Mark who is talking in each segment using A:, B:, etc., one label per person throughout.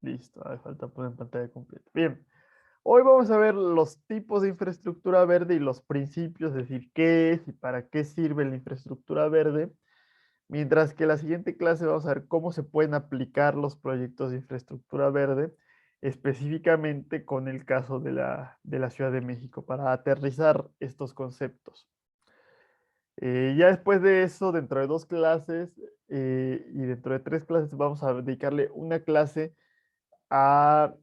A: Listo, hace falta poner en pantalla completa. Bien, hoy vamos a ver los tipos de infraestructura verde y los principios, es decir, qué es y para qué sirve la infraestructura verde. Mientras que en la siguiente clase vamos a ver cómo se pueden aplicar los proyectos de infraestructura verde, específicamente con el caso de la Ciudad de México, para aterrizar estos conceptos. Ya después de eso, dentro de 2 clases y dentro de 3 clases, vamos a dedicarle una clase a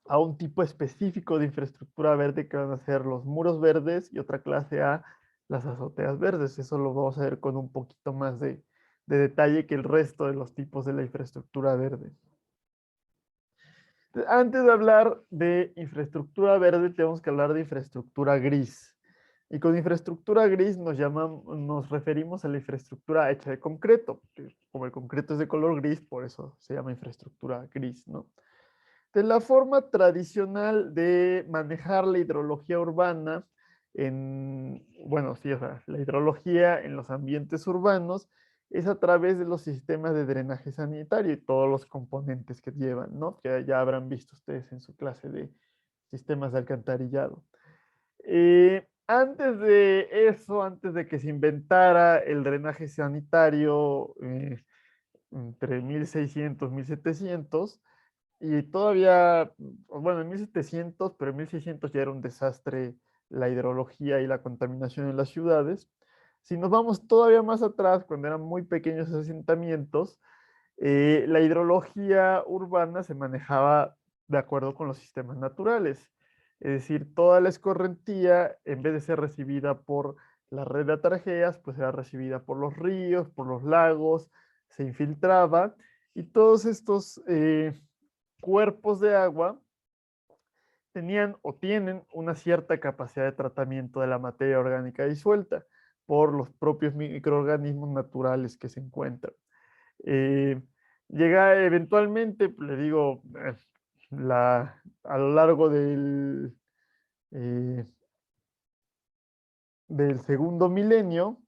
A: a un tipo específico de infraestructura verde que van a ser los muros verdes y otra clase a las azoteas verdes. Eso lo vamos a ver con un poquito más de detalle que el resto de los tipos de la infraestructura verde. Antes de hablar de infraestructura verde, tenemos que hablar de infraestructura gris. Y con infraestructura gris nos referimos a la infraestructura hecha de concreto. Como el concreto es de color gris, por eso se llama infraestructura gris, ¿no? De la forma tradicional de manejar la hidrología urbana bueno, sí, o sea, la hidrología en los ambientes urbanos es a través de los sistemas de drenaje sanitario y todos los componentes que llevan, ¿no? Que ya habrán visto ustedes en su clase de sistemas de alcantarillado. Antes de eso, antes de que se inventara el drenaje sanitario entre 1600 y 1700, y todavía, bueno, en 1700, pero en 1600 ya era un desastre la hidrología y la contaminación en las ciudades. Si nos vamos todavía más atrás, cuando eran muy pequeños asentamientos, la hidrología urbana se manejaba de acuerdo con los sistemas naturales. Es decir, toda la escorrentía, en vez de ser recibida por la red de atarjeas, pues era recibida por los ríos, por los lagos, se infiltraba y todos estos cuerpos de agua tenían o tienen una cierta capacidad de tratamiento de la materia orgánica disuelta por los propios microorganismos naturales que se encuentran. Eh, Llega eventualmente, le digo, a lo largo eh, del segundo milenio,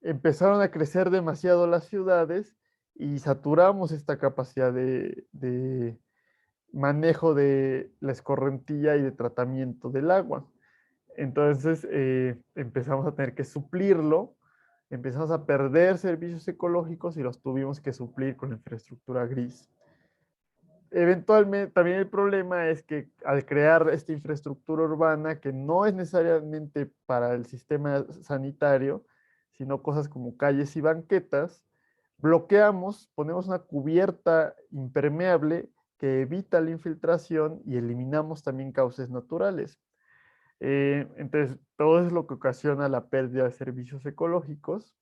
A: empezaron a crecer demasiado las ciudades y saturamos esta capacidad de manejo de la escorrentía y de tratamiento del agua. Entonces empezamos a tener que suplirlo, empezamos a perder servicios ecológicos y los tuvimos que suplir con infraestructura gris. Eventualmente, también el problema es que al crear esta infraestructura urbana, que no es necesariamente para el sistema sanitario, sino cosas como calles y banquetas, bloqueamos, ponemos una cubierta impermeable que evita la infiltración y eliminamos también cauces naturales. Entonces, todo es lo que ocasiona la pérdida de servicios ecológicos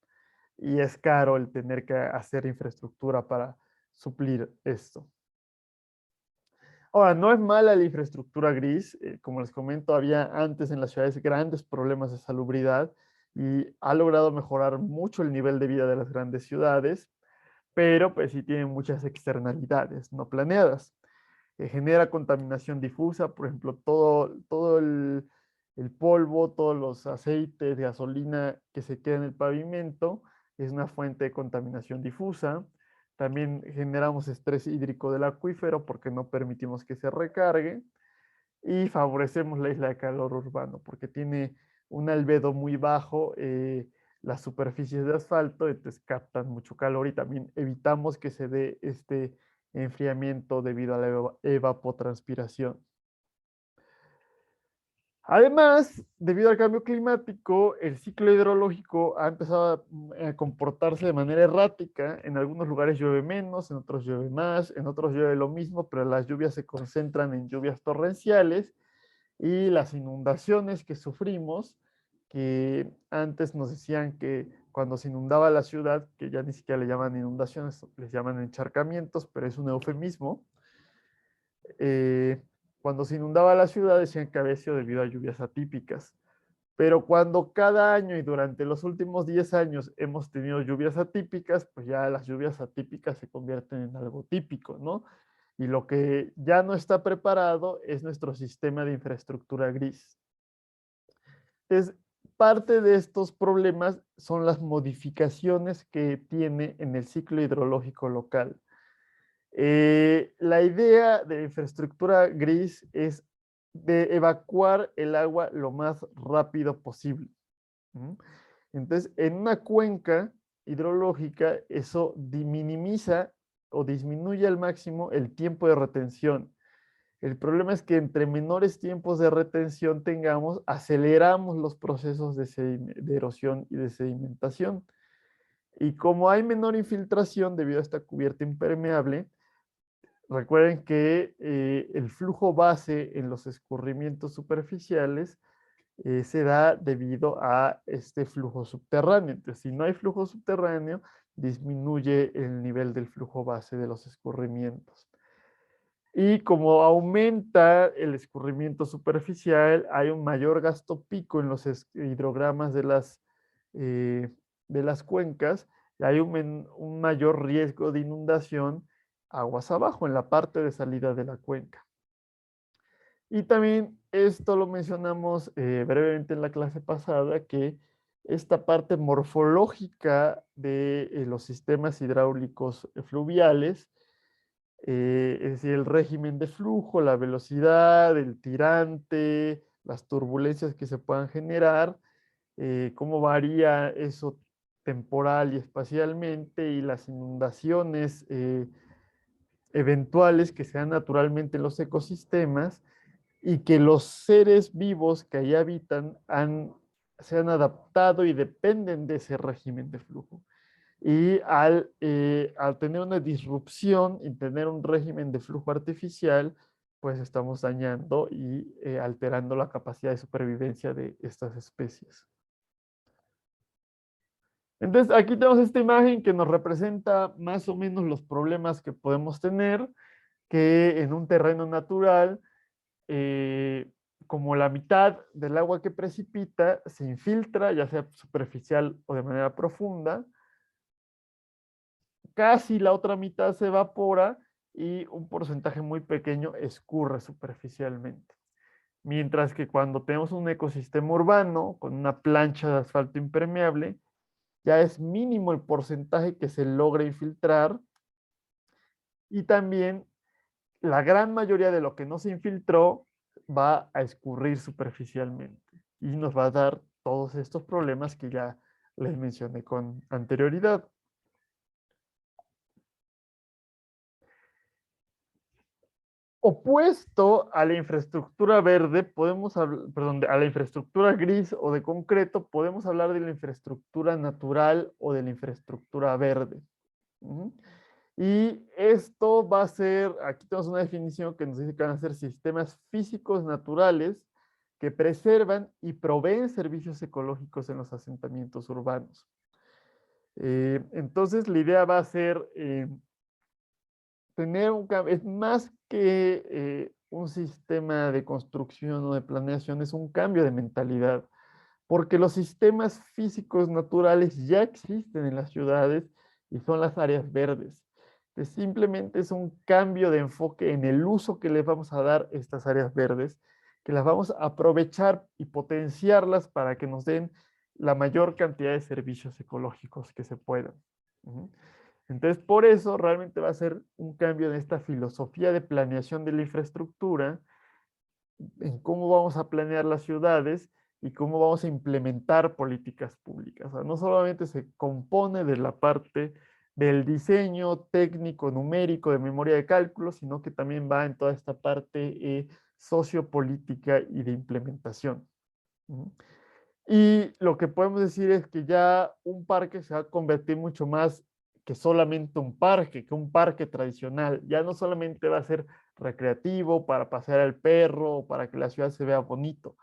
A: y es caro el tener que hacer infraestructura para suplir esto. Ahora, no es mala la infraestructura gris, como les comento, había antes en las ciudades grandes problemas de salubridad y ha logrado mejorar mucho el nivel de vida de las grandes ciudades, pero pues sí tiene muchas externalidades no planeadas. Genera contaminación difusa, por ejemplo, todo el polvo, todos los aceites, gasolina que se queda en el pavimento es una fuente de contaminación difusa. También generamos estrés hídrico del acuífero porque no permitimos que se recargue y favorecemos la isla de calor urbano porque tiene un albedo muy bajo, las superficies de asfalto, entonces captan mucho calor y también evitamos que se dé este enfriamiento debido a la evapotranspiración. Además, debido al cambio climático, el ciclo hidrológico ha empezado a comportarse de manera errática. En algunos lugares llueve menos, en otros llueve más, en otros llueve lo mismo, pero las lluvias se concentran en lluvias torrenciales y las inundaciones que sufrimos, que antes nos decían que cuando se inundaba la ciudad, que ya ni siquiera le llaman inundaciones, les llaman encharcamientos, pero es un eufemismo, eh, cuando se inundaba la ciudad decían que había sido debido a lluvias atípicas. Pero cuando cada año y durante los últimos 10 años hemos tenido lluvias atípicas, pues ya las lluvias atípicas se convierten en algo típico, ¿no? Y lo que ya no está preparado es nuestro sistema de infraestructura gris. Es parte de estos problemas son las modificaciones que tiene en el ciclo hidrológico local. La idea de la infraestructura gris es de evacuar el agua lo más rápido posible. ¿Mm? Entonces, en una cuenca hidrológica, eso minimiza o disminuye al máximo el tiempo de retención. El problema es que entre menores tiempos de retención tengamos, aceleramos los procesos de erosión y de sedimentación. Y como hay menor infiltración debido a esta cubierta impermeable, recuerden que el flujo base en los escurrimientos superficiales se da debido a este flujo subterráneo. Entonces, si no hay flujo subterráneo, disminuye el nivel del flujo base de los escurrimientos. Y como aumenta el escurrimiento superficial, hay un mayor gasto pico en los hidrogramas de las cuencas, y hay un mayor riesgo de inundación aguas abajo, en la parte de salida de la cuenca. Y también esto lo mencionamos brevemente en la clase pasada, que esta parte morfológica de los sistemas hidráulicos fluviales, es decir, el régimen de flujo, la velocidad, el tirante, las turbulencias que se puedan generar, cómo varía eso temporal y espacialmente, y las inundaciones eventuales que se dan naturalmente en los ecosistemas, y que los seres vivos que ahí habitan se han adaptado y dependen de ese régimen de flujo. Y al tener una disrupción y tener un régimen de flujo artificial, pues estamos dañando y alterando la capacidad de supervivencia de estas especies. Entonces, aquí tenemos esta imagen que nos representa más o menos los problemas que podemos tener, que en un terreno natural, eh, como la mitad del agua que precipita se infiltra, ya sea superficial o de manera profunda, casi la otra mitad se evapora y un porcentaje muy pequeño escurre superficialmente. Mientras que cuando tenemos un ecosistema urbano con una plancha de asfalto impermeable, ya es mínimo el porcentaje que se logra infiltrar, y también la gran mayoría de lo que no se infiltró va a escurrir superficialmente y nos va a dar todos estos problemas que ya les mencioné con anterioridad. Opuesto a la infraestructura verde, perdón, a la infraestructura gris o de concreto, podemos hablar de la infraestructura natural o de la infraestructura verde. Y esto va a ser, aquí tenemos una definición que nos dice que van a ser sistemas físicos naturales que preservan y proveen servicios ecológicos en los asentamientos urbanos. Entonces, la idea va a ser tener es más que un sistema de construcción o de planeación, es un cambio de mentalidad, porque los sistemas físicos naturales ya existen en las ciudades y son las áreas verdes. Entonces, simplemente es un cambio de enfoque en el uso que le vamos a dar a estas áreas verdes, que las vamos a aprovechar y potenciarlas para que nos den la mayor cantidad de servicios ecológicos que se puedan. Entonces, por eso realmente va a ser un cambio en esta filosofía de planeación de la infraestructura, en cómo vamos a planear las ciudades y cómo vamos a implementar políticas públicas. O sea, no solamente se compone de la parte del diseño técnico, numérico, de memoria de cálculo, sino que también va en toda esta parte sociopolítica y de implementación. Y lo que podemos decir es que ya un parque se va a convertir mucho más que solamente un parque, que un parque tradicional. Ya no solamente va a ser recreativo para pasear al perro o para que la ciudad se vea bonito,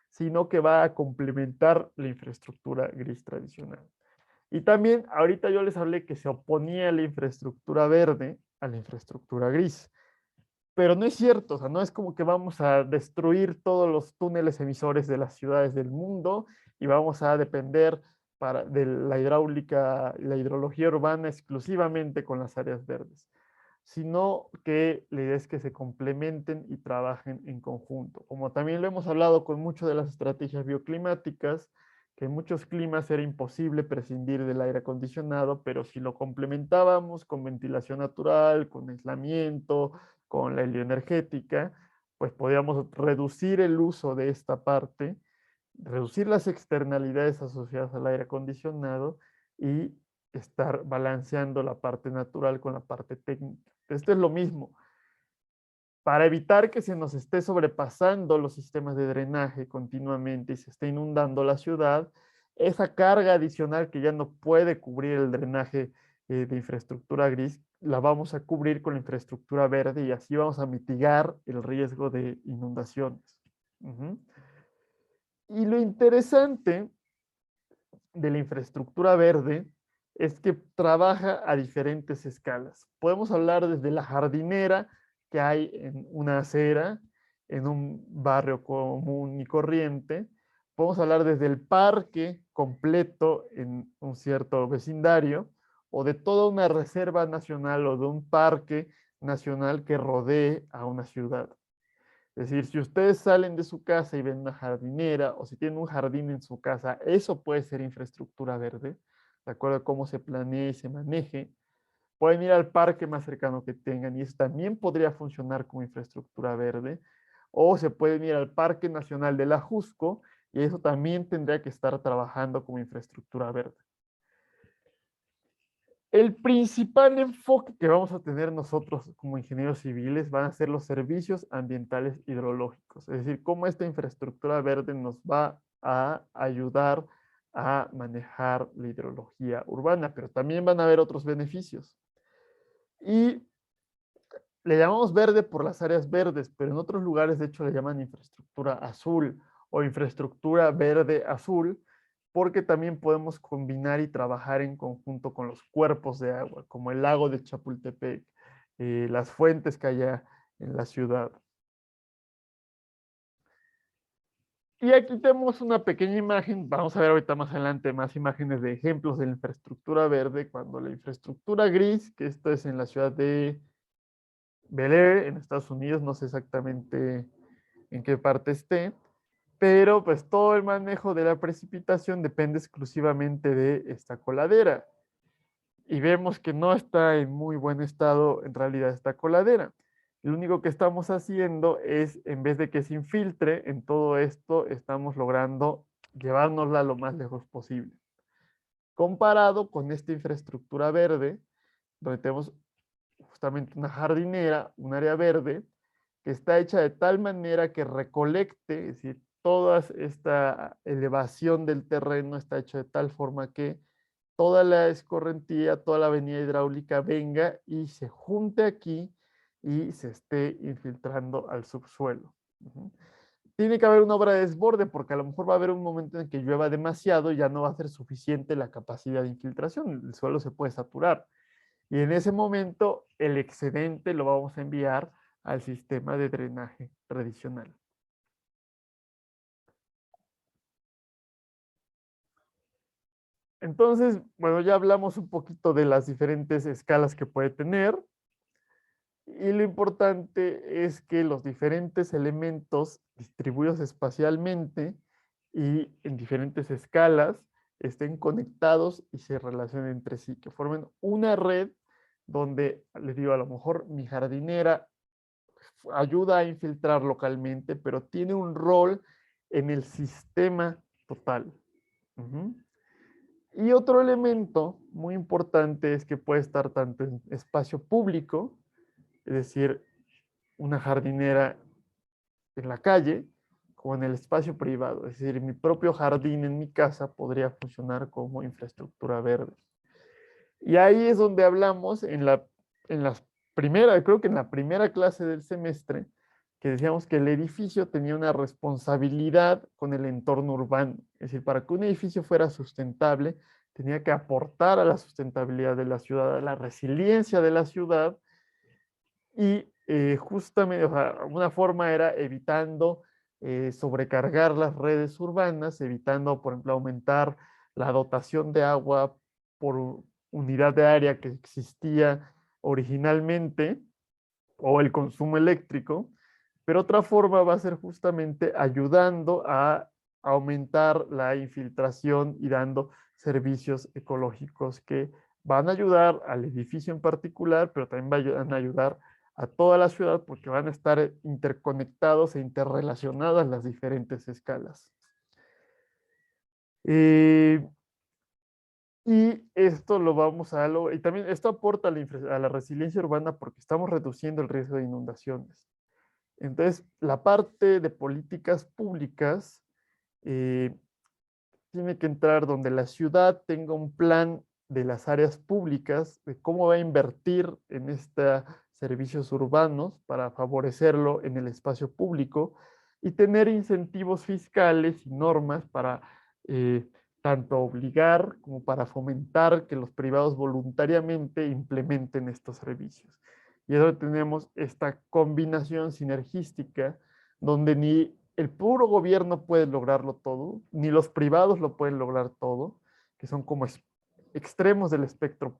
A: sino que va a complementar la infraestructura gris tradicional. Y también ahorita yo les hablé que se oponía la infraestructura verde a la infraestructura gris. Pero no es cierto, o sea, no es como que vamos a destruir todos los túneles emisores de las ciudades del mundo y vamos a depender de la hidráulica, la hidrología urbana exclusivamente con las áreas verdes, sino que la idea es que se complementen y trabajen en conjunto. Como también lo hemos hablado con mucho de las estrategias bioclimáticas, que en muchos climas era imposible prescindir del aire acondicionado, pero si lo complementábamos con ventilación natural, con aislamiento, con la helioenergética, pues podíamos reducir el uso de esta parte, reducir las externalidades asociadas al aire acondicionado y estar balanceando la parte natural con la parte técnica. Esto es lo mismo. Para evitar que se nos esté sobrepasando los sistemas de drenaje continuamente y se esté inundando la ciudad, esa carga adicional que ya no puede cubrir el drenaje de infraestructura gris, la vamos a cubrir con la infraestructura verde y así vamos a mitigar el riesgo de inundaciones. Y lo interesante de la infraestructura verde es que trabaja a diferentes escalas. Podemos hablar desde la jardinera que hay en una acera, en un barrio común y corriente. Podemos hablar desde el parque completo en un cierto vecindario o de toda una reserva nacional o de un parque nacional que rodee a una ciudad. Es decir, si ustedes salen de su casa y ven una jardinera o si tienen un jardín en su casa, eso puede ser infraestructura verde, de acuerdo a cómo se planee y se maneje. Pueden ir al parque más cercano que tengan y eso también podría funcionar como infraestructura verde. O se pueden ir al Parque Nacional de la Jusco y eso también tendría que estar trabajando como infraestructura verde. El principal enfoque que vamos a tener nosotros como ingenieros civiles van a ser los servicios ambientales hidrológicos, es decir, cómo esta infraestructura verde nos va a ayudar a manejar la hidrología urbana, pero también van a haber otros beneficios. Y le llamamos verde por las áreas verdes, pero en otros lugares de hecho le llaman infraestructura azul o infraestructura verde azul, porque también podemos combinar y trabajar en conjunto con los cuerpos de agua, como el lago de Chapultepec, las fuentes que hay en la ciudad. Y aquí tenemos una pequeña imagen, vamos a ver ahorita más adelante más imágenes de ejemplos de la infraestructura verde, cuando la infraestructura gris, que esto es en la ciudad de Bel Air, en Estados Unidos, no sé exactamente en qué parte esté, pero pues todo el manejo de la precipitación depende exclusivamente de esta coladera. Y vemos que no está en muy buen estado en realidad esta coladera. Lo único que estamos haciendo es, en vez de que se infiltre en todo esto, estamos logrando llevárnosla lo más lejos posible. Comparado con esta infraestructura verde, donde tenemos justamente una jardinera, un área verde, que está hecha de tal manera que recolecte, es decir, toda esta elevación del terreno está hecha de tal forma que toda la escorrentía, toda la avenida hidráulica venga y se junte aquí y se esté infiltrando al subsuelo. Tiene que haber una obra de desborde porque a lo mejor va a haber un momento en que llueva demasiado y ya no va a ser suficiente la capacidad de infiltración, el suelo se puede saturar. Y en ese momento el excedente lo vamos a enviar al sistema de drenaje tradicional. Entonces, bueno, ya hablamos un poquito de las diferentes escalas que puede tener. Y lo importante es que los diferentes elementos distribuidos espacialmente y en diferentes escalas estén conectados y se relacionen entre sí, que formen una red donde, les digo, a lo mejor mi jardinera ayuda a infiltrar localmente, pero tiene un rol en el sistema total. Y otro elemento muy importante es que puede estar tanto en espacio público, es decir, una jardinera en la calle, como en el espacio privado. Es decir, mi propio jardín en mi casa podría funcionar como infraestructura verde. Y ahí es donde hablamos en las primera, creo que en la primera clase del semestre, que decíamos que el edificio tenía una responsabilidad con el entorno urbano. Es decir, para que un edificio fuera sustentable, tenía que aportar a la sustentabilidad de la ciudad, a la resiliencia de la ciudad y justamente, o sea, una forma era evitando sobrecargar las redes urbanas, evitando, por ejemplo, aumentar la dotación de agua por unidad de área que existía originalmente, o el consumo eléctrico, pero otra forma va a ser justamente ayudando a aumentar la infiltración y dando servicios ecológicos que van a ayudar al edificio en particular, pero también van a ayudar a toda la ciudad porque van a estar interconectados e interrelacionadas las diferentes escalas. Y esto lo vamos a y también esto aporta a la resiliencia urbana porque estamos reduciendo el riesgo de inundaciones. Entonces, la parte de políticas públicas eh, tiene que entrar donde la ciudad tenga un plan de las áreas públicas, de cómo va a invertir en estos servicios urbanos para favorecerlo en el espacio público y tener incentivos fiscales y normas para tanto obligar como para fomentar que los privados voluntariamente implementen estos servicios. Y eso tenemos esta combinación sinergística donde ni el puro gobierno puede lograrlo todo, ni los privados lo pueden lograr todo, que son como extremos del espectro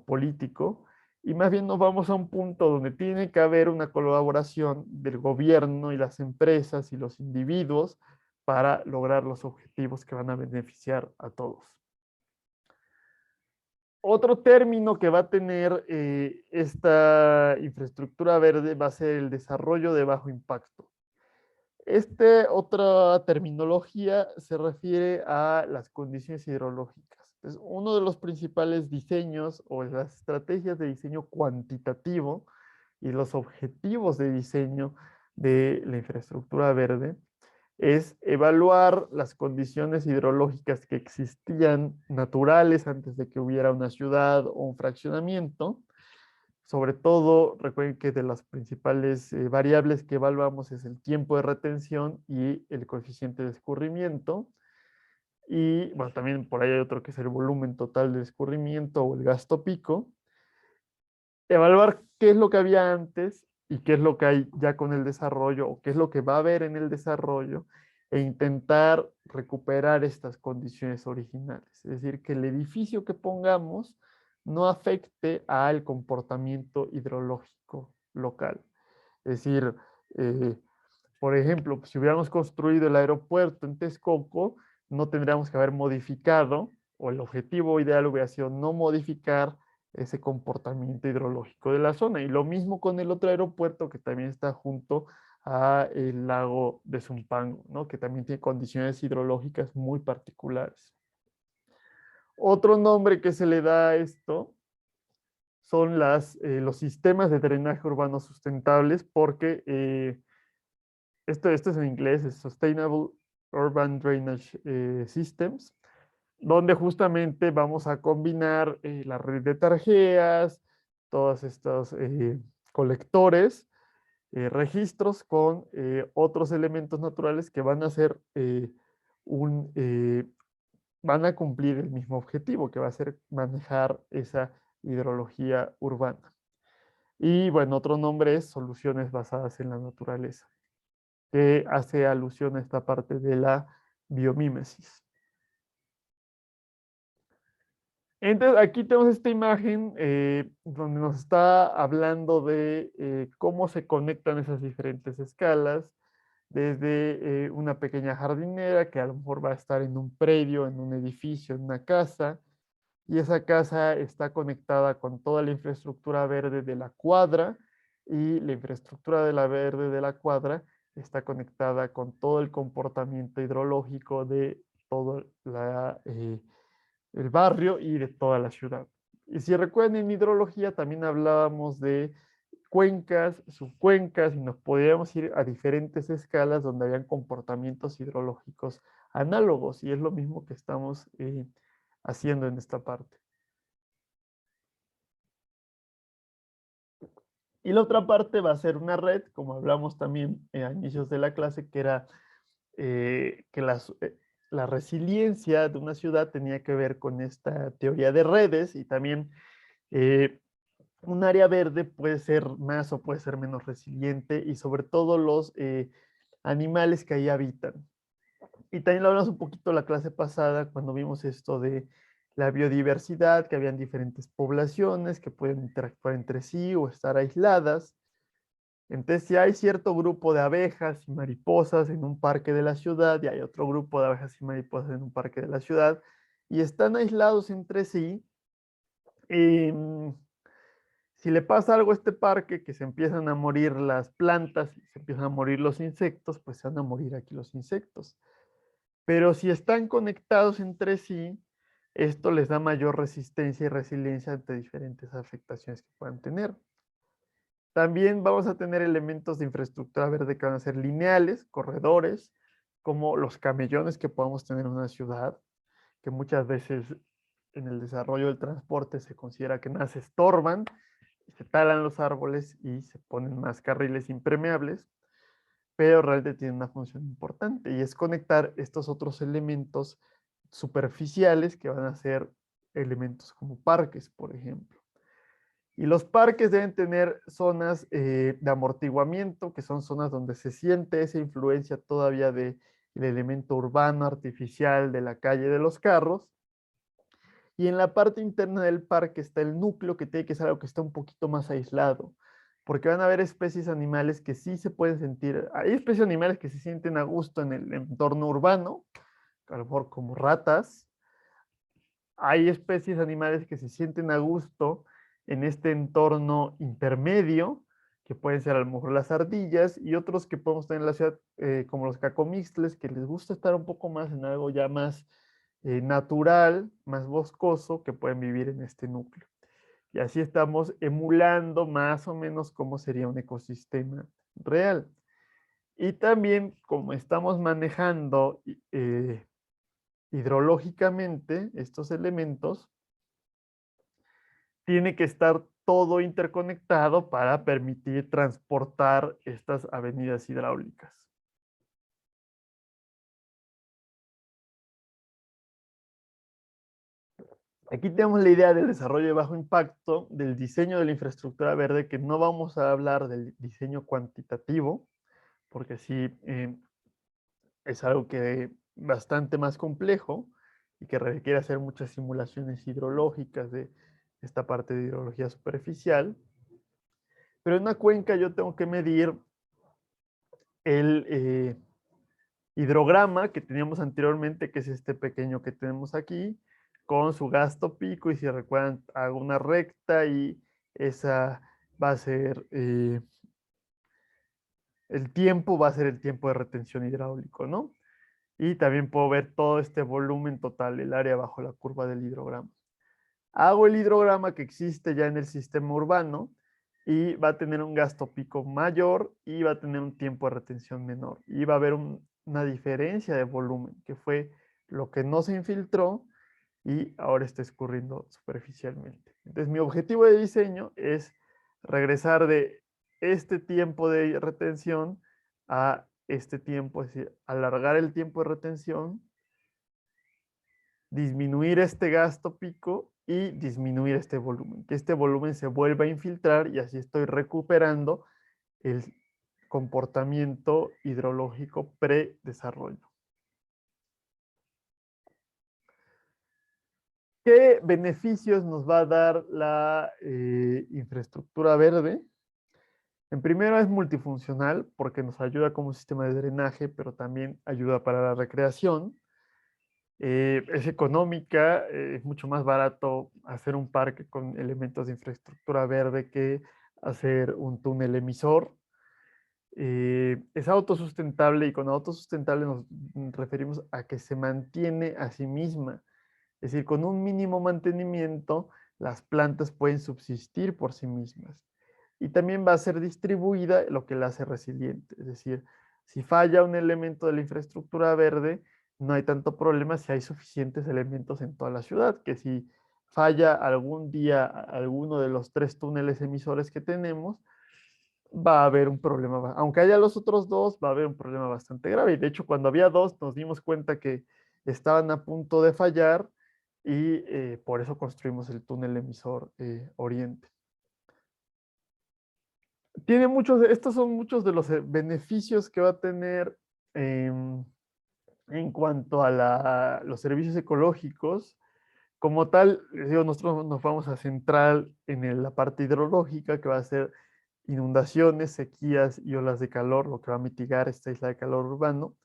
A: político, y más bien nos vamos a un punto donde tiene que haber una colaboración del gobierno y las empresas y los individuos para lograr los objetivos que van a beneficiar a todos. Otro término que va a tener esta infraestructura verde va a ser el desarrollo de bajo impacto. Otra terminología se refiere a las condiciones hidrológicas. Es uno de los principales diseños o las estrategias de diseño cuantitativo y los objetivos de diseño de la infraestructura verde es evaluar las condiciones hidrológicas que existían naturales antes de que hubiera una ciudad o un fraccionamiento. Sobre todo, recuerden que de las principales variables que evaluamos es el tiempo de retención y el coeficiente de escurrimiento. Y bueno, también por ahí hay otro que es el volumen total de escurrimiento o el gasto pico. Evaluar qué es lo que había antes y qué es lo que hay ya con el desarrollo o qué es lo que va a haber en el desarrollo e intentar recuperar estas condiciones originales. Es decir, que el edificio que pongamos no afecte al comportamiento hidrológico local. Es decir, eh, por ejemplo, si hubiéramos construido el aeropuerto en Texcoco, no tendríamos que haber modificado, o el objetivo ideal hubiera sido no modificar ese comportamiento hidrológico de la zona. Y lo mismo con el otro aeropuerto que también está junto al lago de Zumpango, ¿no? Que también tiene condiciones hidrológicas muy particulares. Otro nombre que se le da a esto son los sistemas de drenaje urbano sustentables, porque esto es en inglés, es Sustainable Urban Drainage Systems, donde justamente vamos a combinar la red de tarjeas, todos estos colectores, registros con otros elementos naturales que van a ser van a cumplir el mismo objetivo, que va a ser manejar esa hidrología urbana. Y bueno, otro nombre es soluciones basadas en la naturaleza, que hace alusión a esta parte de la biomímesis. Entonces, aquí tenemos esta imagen donde nos está hablando de cómo se conectan esas diferentes escalas, desde una pequeña jardinera que a lo mejor va a estar en un predio, en un edificio, en una casa, y esa casa está conectada con toda la infraestructura verde de la cuadra, y la infraestructura de la verde de la cuadra está conectada con todo el comportamiento hidrológico de todo el barrio y de toda la ciudad. Y si recuerdan, en hidrología también hablábamos de cuencas, subcuencas, y nos podíamos ir a diferentes escalas donde habían comportamientos hidrológicos análogos, y es lo mismo que estamos haciendo en esta parte. Y la otra parte va a ser una red, como hablamos también a inicios de la clase, que era que la resiliencia de una ciudad tenía que ver con esta teoría de redes, y también un área verde puede ser más o puede ser menos resiliente, y sobre todo los animales que ahí habitan. Y también lo hablamos un poquito la clase pasada cuando vimos esto de la biodiversidad, que habían diferentes poblaciones que pueden interactuar entre sí o estar aisladas. Entonces, si hay cierto grupo de abejas y mariposas en un parque de la ciudad y hay otro grupo de abejas y mariposas en un parque de la ciudad y están aislados entre sí, em, si le pasa algo a este parque, que se empiezan a morir las plantas, se empiezan a morir los insectos, pues se van a morir aquí los insectos. Pero si están conectados entre sí, esto les da mayor resistencia y resiliencia ante diferentes afectaciones que puedan tener. También vamos a tener elementos de infraestructura verde que van a ser lineales, corredores, como los camellones que podemos tener en una ciudad, que muchas veces en el desarrollo del transporte se considera que nada se estorban, se talan los árboles y se ponen más carriles impermeables, pero realmente tienen una función importante y es conectar estos otros elementos superficiales que van a ser elementos como parques, por ejemplo. Y los parques deben tener zonas de amortiguamiento, que son zonas donde se siente esa influencia todavía del elemento urbano, artificial, de la calle, de los carros. Y en la parte interna del parque está el núcleo, que tiene que ser algo que está un poquito más aislado, porque van a haber especies animales que sí se pueden sentir, hay especies animales que se sienten a gusto en el entorno urbano, a lo mejor como ratas, hay especies animales que se sienten a gusto en este entorno intermedio, que pueden ser a lo mejor las ardillas, y otros que podemos tener en la ciudad, como los cacomixtles, que les gusta estar un poco más en algo ya más natural, más boscoso, que pueden vivir en este núcleo. Y así estamos emulando más o menos cómo sería un ecosistema real. Y también, como estamos manejando hidrológicamente estos elementos, tiene que estar todo interconectado para permitir transportar estas avenidas hidráulicas. Aquí tenemos la idea del desarrollo de bajo impacto, del diseño de la infraestructura verde, que no vamos a hablar del diseño cuantitativo, porque sí es algo que bastante más complejo y que requiere hacer muchas simulaciones hidrológicas de esta parte de hidrología superficial. Pero en una cuenca yo tengo que medir el hidrograma que teníamos anteriormente, que es este pequeño que tenemos aquí, con su gasto pico, y si recuerdan, hago una recta y esa va a ser, el tiempo va a ser el tiempo de retención hidráulico, ¿no? Y también puedo ver todo este volumen total, el área bajo la curva del hidrograma. Hago el hidrograma que existe ya en el sistema urbano y va a tener un gasto pico mayor y va a tener un tiempo de retención menor. Y va a haber una diferencia de volumen, que fue lo que no se infiltró y ahora está escurriendo superficialmente. Entonces, mi objetivo de diseño es regresar de este tiempo de retención a este tiempo, es decir, alargar el tiempo de retención, disminuir este gasto pico y disminuir este volumen, que este volumen se vuelva a infiltrar y así estoy recuperando el comportamiento hidrológico pre-desarrollo. ¿Qué beneficios nos va a dar la infraestructura verde? En primero es multifuncional porque nos ayuda como sistema de drenaje, pero también ayuda para la recreación. Es económica, es mucho más barato hacer un parque con elementos de infraestructura verde que hacer un túnel emisor. Es autosustentable y con autosustentable nos referimos a que se mantiene a sí misma. Es decir, con un mínimo mantenimiento, las plantas pueden subsistir por sí mismas. Y también va a ser distribuida, lo que la hace resiliente. Es decir, si falla un elemento de la infraestructura verde, no hay tanto problema si hay suficientes elementos en toda la ciudad, que si falla algún día alguno de los 3 túneles emisores que tenemos, va a haber un problema. Aunque haya los otros 2, va a haber un problema bastante grave. Y de hecho, cuando había 2, nos dimos cuenta que estaban a punto de fallar y por eso construimos el túnel emisor oriente. Tiene muchos, estos son muchos de los beneficios que va a tener en cuanto a los servicios ecológicos. Como tal, digo, nosotros nos vamos a centrar en la parte hidrológica, que va a ser inundaciones, sequías y olas de calor, lo que va a mitigar esta isla de calor urbano.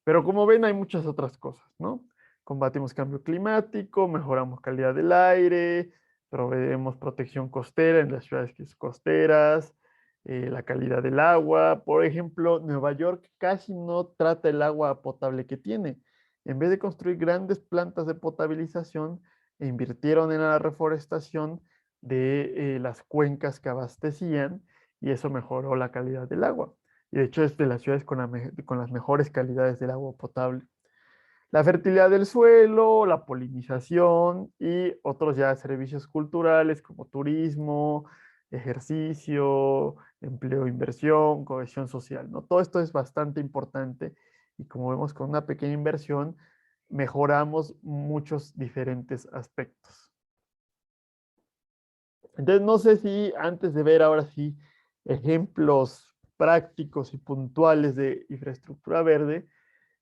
A: Pero como ven, hay muchas otras cosas, ¿no? Combatimos cambio climático, mejoramos calidad del aire, proveemos protección costera en las ciudades costeras, la calidad del agua. Por ejemplo, Nueva York casi no trata el agua potable que tiene. En vez de construir grandes plantas de potabilización, invirtieron en la reforestación de las cuencas que abastecían y eso mejoró la calidad del agua. Y de hecho es de las ciudades con las mejores calidades del agua potable. La fertilidad del suelo, la polinización y otros ya servicios culturales como turismo, ejercicio, empleo, inversión, cohesión social, ¿no? Todo esto es bastante importante y como vemos con una pequeña inversión mejoramos muchos diferentes aspectos. Entonces no sé si antes de ver ahora sí ejemplos prácticos y puntuales de infraestructura verde,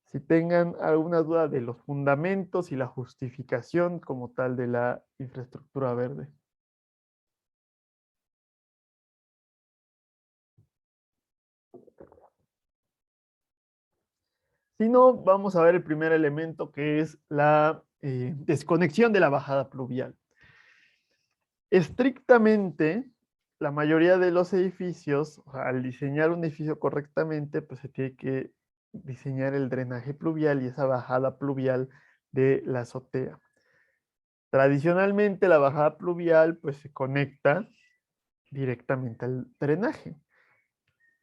A: si tengan alguna duda de los fundamentos y la justificación como tal de la infraestructura verde. Si no, vamos a ver el primer elemento que es la desconexión de la bajada pluvial. Estrictamente, la mayoría de los edificios, o sea, al diseñar un edificio correctamente, pues se tiene que diseñar el drenaje pluvial y esa bajada pluvial de la azotea. Tradicionalmente, la bajada pluvial pues se conecta directamente al drenaje.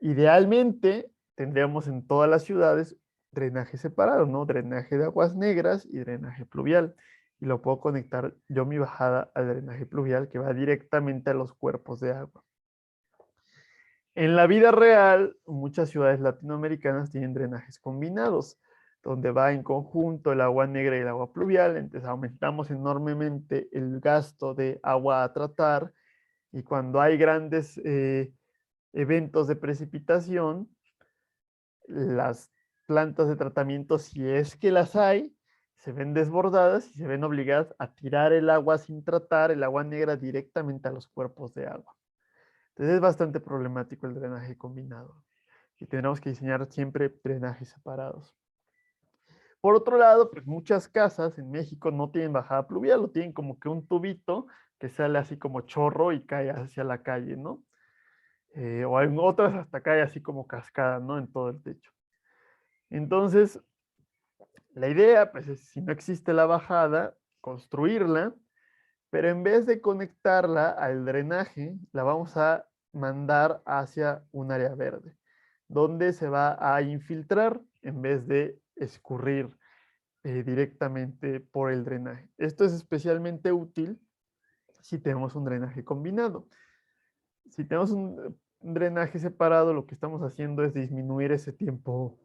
A: Idealmente, tendríamos en todas las ciudades drenaje separado, ¿no? Drenaje de aguas negras y drenaje pluvial. Y lo puedo conectar yo mi bajada al drenaje pluvial que va directamente a los cuerpos de agua. En la vida real, muchas ciudades latinoamericanas tienen drenajes combinados, donde va en conjunto el agua negra y el agua pluvial, entonces aumentamos enormemente el gasto de agua a tratar y cuando hay grandes eventos de precipitación, las plantas de tratamiento, si es que las hay, se ven desbordadas y se ven obligadas a tirar el agua sin tratar, el agua negra directamente a los cuerpos de agua. Entonces es bastante problemático el drenaje combinado y tendremos que diseñar siempre drenajes separados. Por otro lado, pues muchas casas en México no tienen bajada pluvial, lo tienen como que un tubito que sale así como chorro y cae hacia la calle, ¿no? O en otras hasta cae así como cascada, ¿no? En todo el techo. Entonces, la idea, pues, es si no existe la bajada, construirla, pero en vez de conectarla al drenaje, la vamos a mandar hacia un área verde, donde se va a infiltrar en vez de escurrir directamente por el drenaje. Esto es especialmente útil si tenemos un drenaje combinado. Si tenemos un drenaje separado, lo que estamos haciendo es disminuir ese tiempo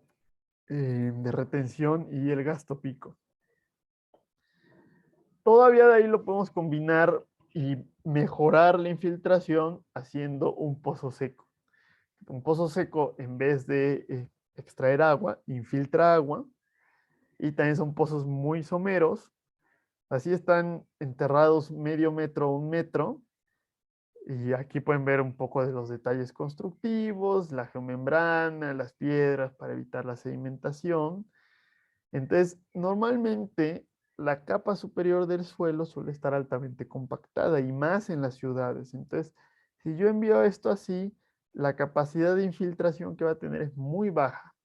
A: de retención y el gasto pico. Todavía de ahí lo podemos combinar y mejorar la infiltración haciendo un pozo seco. Un pozo seco, en vez de extraer agua, infiltra agua y también son pozos muy someros. Así están enterrados medio metro, un metro. Y aquí pueden ver un poco de los detalles constructivos, la geomembrana, las piedras para evitar la sedimentación. Entonces, normalmente la capa superior del suelo suele estar altamente compactada y más en las ciudades. Entonces, si yo envío esto así, la capacidad de infiltración que va a tener es muy baja.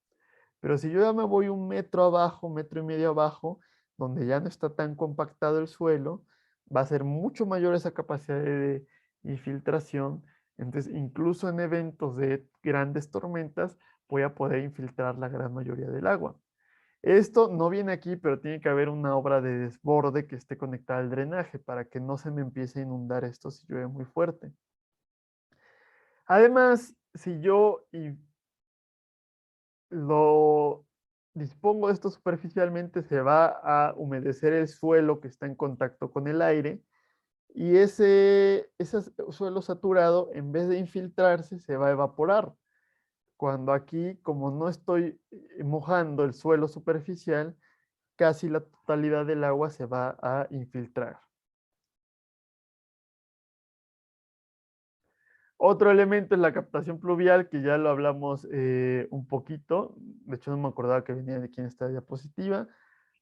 A: Pero si yo ya me voy un metro abajo, metro y medio abajo, donde ya no está tan compactado el suelo, va a ser mucho mayor esa capacidad de infiltración. Entonces, incluso en eventos de grandes tormentas, voy a poder infiltrar la gran mayoría del agua. Esto no viene aquí, pero tiene que haber una obra de desborde que esté conectada al drenaje para que no se me empiece a inundar esto si llueve muy fuerte. Además, si yo lo dispongo esto superficialmente, se va a humedecer el suelo que está en contacto con el aire y ese suelo saturado, en vez de infiltrarse, se va a evaporar. Cuando aquí, como no estoy mojando el suelo superficial, casi la totalidad del agua se va a infiltrar. Otro elemento es la captación pluvial, que ya lo hablamos un poquito. De hecho, no me acordaba que venía de aquí en esta diapositiva,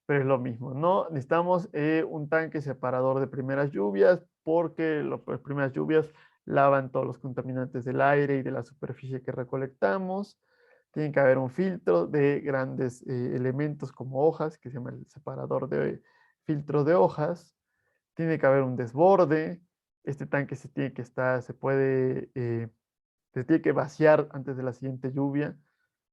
A: pero es lo mismo, ¿no? Necesitamos un tanque separador de primeras lluvias, porque las primeras lluvias lavan todos los contaminantes del aire y de la superficie que recolectamos. Tiene que haber un filtro de grandes elementos como hojas, que se llama el separador de filtro de hojas. Tiene que haber un desborde. Este tanque se tiene que estar, se tiene que vaciar antes de la siguiente lluvia.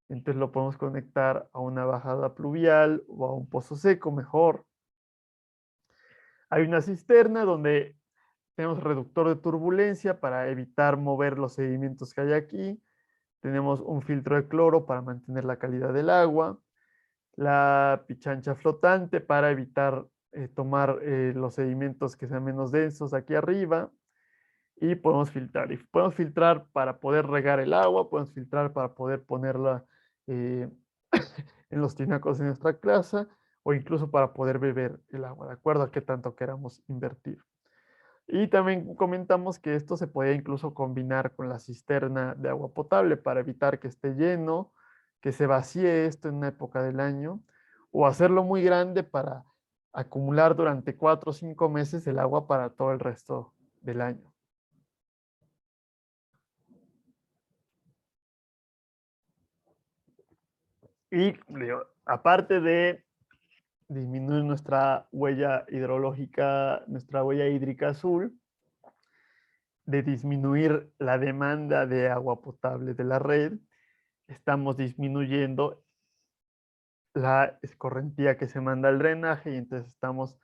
A: Entonces lo podemos conectar a una bajada pluvial o a un pozo seco mejor. Hay una cisterna donde tenemos reductor de turbulencia para evitar mover los sedimentos que hay aquí. Tenemos un filtro de cloro para mantener la calidad del agua. La pichancha flotante para evitar tomar los sedimentos que sean menos densos aquí arriba. Y podemos filtrar. Y podemos filtrar para poder regar el agua, podemos filtrar para poder ponerla eh, en los tinacos de nuestra casa o incluso para poder beber el agua, de acuerdo a qué tanto queramos invertir. Y también comentamos que esto se puede incluso combinar con la cisterna de agua potable para evitar que esté lleno, que se vacíe esto en una época del año, o hacerlo muy grande para acumular durante 4 o 5 meses el agua para todo el resto del año. Y digo, aparte de disminuir nuestra huella hidrológica, nuestra huella hídrica azul, de disminuir la demanda de agua potable de la red, estamos disminuyendo la escorrentía que se manda al drenaje y entonces estamos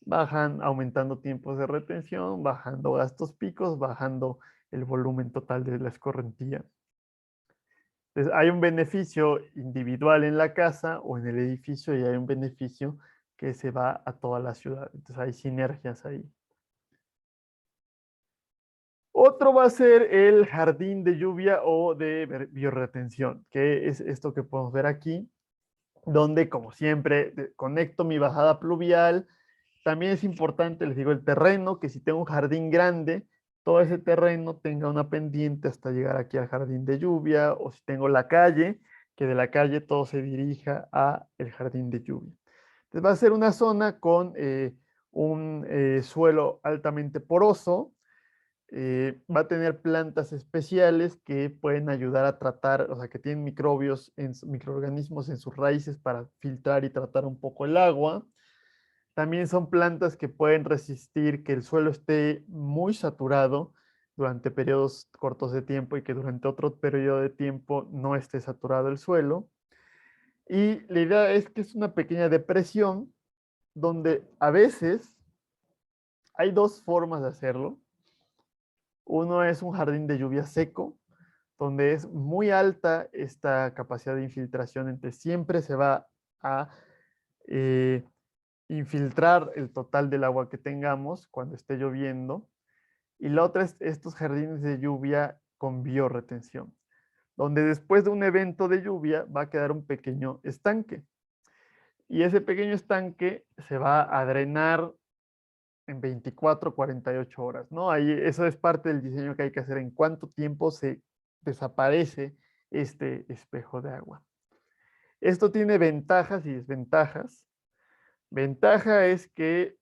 A: aumentando tiempos de retención, bajando gastos picos, bajando el volumen total de la escorrentía. Entonces, hay un beneficio individual en la casa o en el edificio y hay un beneficio que se va a toda la ciudad. Entonces, hay sinergias ahí. Otro va a ser el jardín de lluvia o de biorretención, que es esto que podemos ver aquí, donde, como siempre, conecto mi bajada pluvial. También es importante, les digo, el terreno, que si tengo un jardín grande, todo ese terreno tenga una pendiente hasta llegar aquí al jardín de lluvia, o si tengo la calle, que de la calle todo se dirija a el jardín de lluvia. Entonces va a ser una zona con un suelo altamente poroso, va a tener plantas especiales que pueden ayudar a tratar, o sea, que tienen microbios, microorganismos en sus raíces para filtrar y tratar un poco el agua. También son plantas que pueden resistir que el suelo esté muy saturado durante periodos cortos de tiempo y que durante otro periodo de tiempo no esté saturado el suelo. Y la idea es que es una pequeña depresión donde a veces hay dos formas de hacerlo. Uno es un jardín de lluvia seco, donde es muy alta esta capacidad de infiltración, entonces siempre se va a eh, infiltrar el total del agua que tengamos cuando esté lloviendo. Y la otra es estos jardines de lluvia con biorretención, donde después de un evento de lluvia va a quedar un pequeño estanque. Y ese pequeño estanque se va a drenar en 24, 48 horas, ¿no? Ahí, eso es parte del diseño que hay que hacer, en cuánto tiempo se desaparece este espejo de agua. Esto tiene ventajas y desventajas. Ventaja es que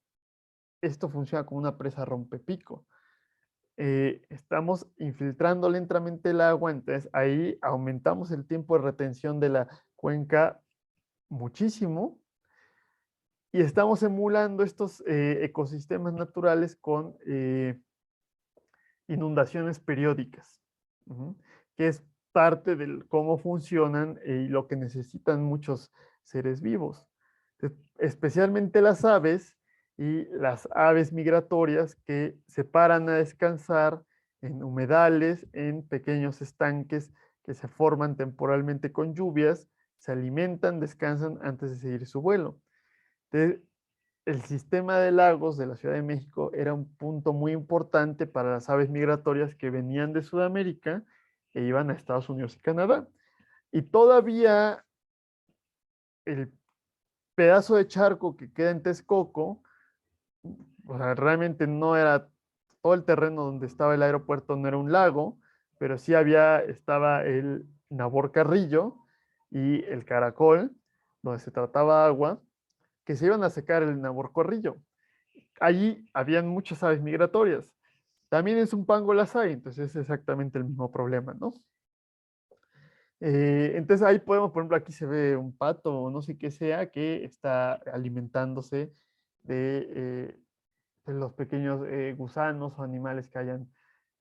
A: esto funciona como una presa rompepico. Estamos infiltrando lentamente el agua, entonces ahí aumentamos el tiempo de retención de la cuenca muchísimo y estamos emulando estos ecosistemas naturales con inundaciones periódicas, que es parte de cómo funcionan y lo que necesitan muchos seres vivos. Especialmente las aves y las aves migratorias que se paran a descansar en humedales, en pequeños estanques que se forman temporalmente con lluvias, se alimentan, descansan antes de seguir su vuelo. Entonces, el sistema de lagos de la Ciudad de México era un punto muy importante para las aves migratorias que venían de Sudamérica e iban a Estados Unidos y Canadá. Y todavía el pedazo de charco que queda en Texcoco, o sea, realmente no era todo el terreno donde estaba el aeropuerto, no era un lago, pero sí estaba el Nabor Carrillo y el Caracol, donde se trataba agua, que se iban a secar el Nabor Carrillo. Allí habían muchas aves migratorias. También en Zumpango las hay, entonces es exactamente el mismo problema, ¿no? Entonces ahí podemos, por ejemplo, aquí se ve un pato o no sé qué sea que está alimentándose de los pequeños gusanos o animales que hayan,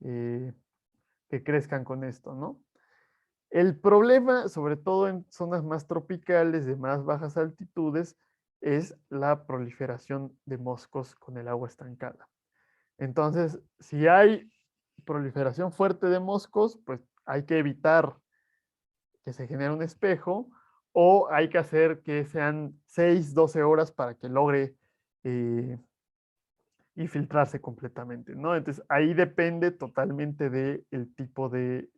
A: que crezcan con esto, ¿no? El problema, sobre todo en zonas más tropicales, de más bajas altitudes, es la proliferación de moscos con el agua estancada. Entonces, si hay proliferación fuerte de moscos, pues hay que evitar que se genere un espejo o hay que hacer que sean 6, 12 horas para que logre infiltrarse completamente, ¿no? Entonces, ahí depende totalmente del tipo de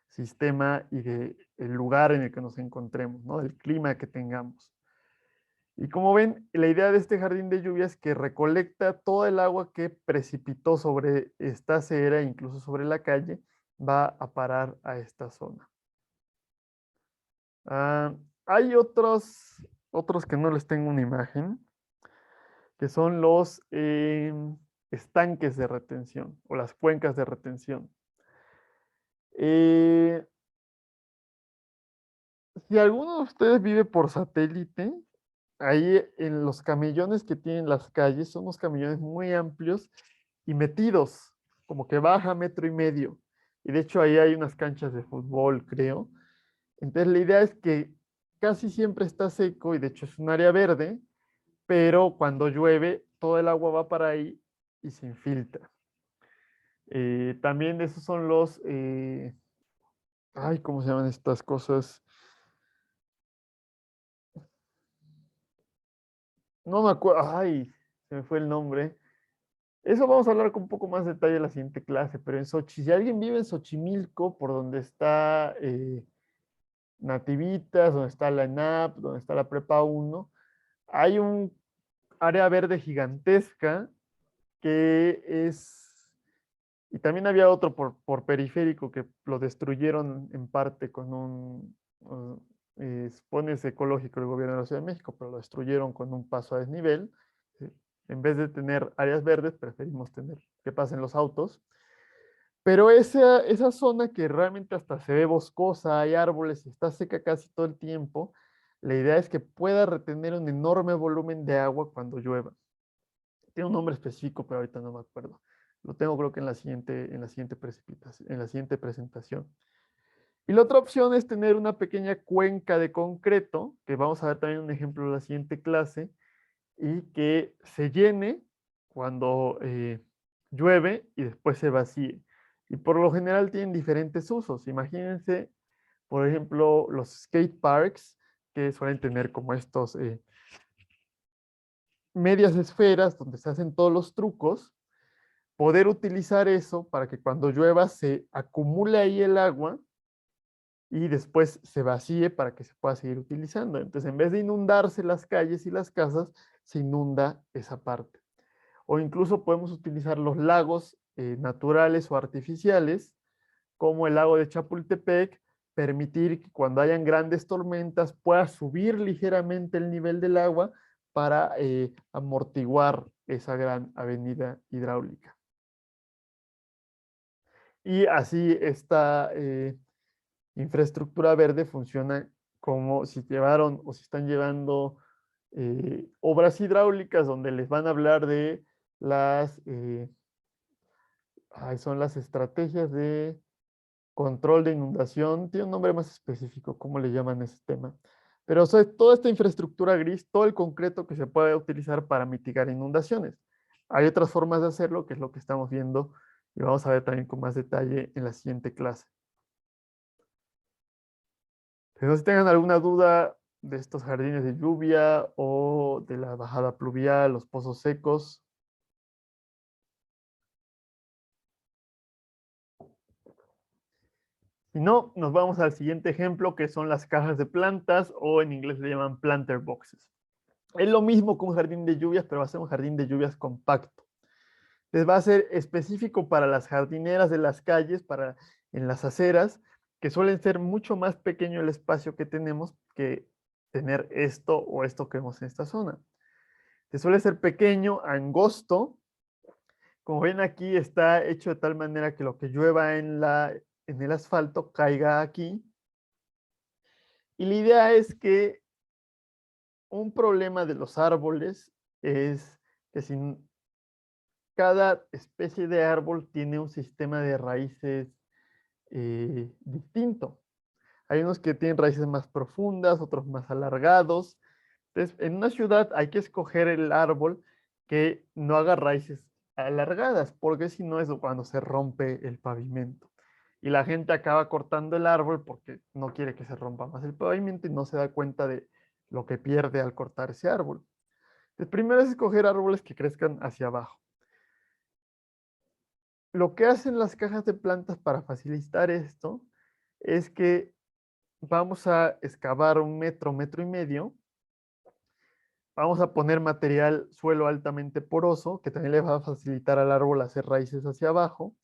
A: sistema y del lugar en el que nos encontremos, ¿no? Del clima que tengamos. Y como ven, la idea de este jardín de lluvia es que recolecta toda el agua que precipitó sobre esta acera, incluso sobre la calle, va a parar a esta zona. Hay otros que no les tengo una imagen, que son los estanques de retención o las cuencas de retención. Si alguno de ustedes vive por satélite, ahí en los camellones que tienen las calles, son unos camellones muy amplios y metidos, como que baja 1,5 metros. Y de hecho ahí hay unas canchas de fútbol, creo. Entonces la idea es que casi siempre está seco y de hecho es un área verde, pero cuando llueve todo el agua va para ahí y se infiltra. También esos son ay, ¿cómo se llaman estas cosas? No me acuerdo, ay, se me fue el nombre. Eso vamos a hablar con un poco más de detalle en la siguiente clase, pero en Sochi, si alguien vive en Xochimilco, por donde está Nativitas, donde está la ENAP, donde está la Prepa 1, hay un área verde gigantesca que es, y también había otro por periférico que lo destruyeron en parte con supone es ecológico el gobierno de la Ciudad de México, pero lo destruyeron con un paso a desnivel. eh, En vez de tener áreas verdes, preferimos tener que pasen los autos. Pero esa zona que realmente hasta se ve boscosa, hay árboles y está seca casi todo el tiempo, la idea es que pueda retener un enorme volumen de agua cuando llueva. Tiene un nombre específico, pero ahorita no me acuerdo. Lo tengo creo que en la siguiente presentación. Y la otra opción es tener una pequeña cuenca de concreto, que vamos a ver también un ejemplo en la siguiente clase, y que se llene cuando llueve y después se vacíe. Y por lo general tienen diferentes usos. Imagínense, por ejemplo, los skate parks, que suelen tener como estos medias esferas donde se hacen todos los trucos, poder utilizar eso para que cuando llueva se acumule ahí el agua y después se vacíe para que se pueda seguir utilizando. Entonces, en vez de inundarse las calles y las casas, se inunda esa parte. O incluso podemos utilizar los lagos naturales o artificiales, como el lago de Chapultepec, permitir que cuando hayan grandes tormentas pueda subir ligeramente el nivel del agua para amortiguar esa gran avenida hidráulica. Y así esta infraestructura verde funciona como si llevaron o si están llevando obras hidráulicas donde les van a hablar de las, son las estrategias de control de inundación, tiene un nombre más específico, ¿cómo le llaman ese tema? Pero o sea, toda esta infraestructura gris, todo el concreto que se puede utilizar para mitigar inundaciones. Hay otras formas de hacerlo, que es lo que estamos viendo y vamos a ver también con más detalle en la siguiente clase. Si tengan alguna duda de estos jardines de lluvia o de la bajada pluvial, los pozos secos. Si no, nos vamos al siguiente ejemplo, que son las cajas de plantas o en inglés le llaman planter boxes. Es lo mismo que un jardín de lluvias, pero va a ser un jardín de lluvias compacto. Les va a ser específico para las jardineras de las calles, para en las aceras, que suelen ser mucho más pequeño el espacio que tenemos que tener esto o esto que vemos en esta zona. Que suele ser pequeño, angosto. Como ven aquí está hecho de tal manera que lo que llueva en el asfalto caiga aquí. Y la idea es que un problema de los árboles es que sin cada especie de árbol tiene un sistema de raíces distinto. Hay unos que tienen raíces más profundas, otros más alargados. Entonces, en una ciudad hay que escoger el árbol que no haga raíces alargadas, porque si no es cuando se rompe el pavimento. Y la gente acaba cortando el árbol porque no quiere que se rompa más el pavimento y no se da cuenta de lo que pierde al cortar ese árbol. El primero es escoger árboles que crezcan hacia abajo. Lo que hacen las cajas de plantas para facilitar esto es que vamos a excavar 1 metro, 1,5 metros. Vamos a poner material suelo altamente poroso, que también le va a facilitar al árbol hacer raíces hacia abajo.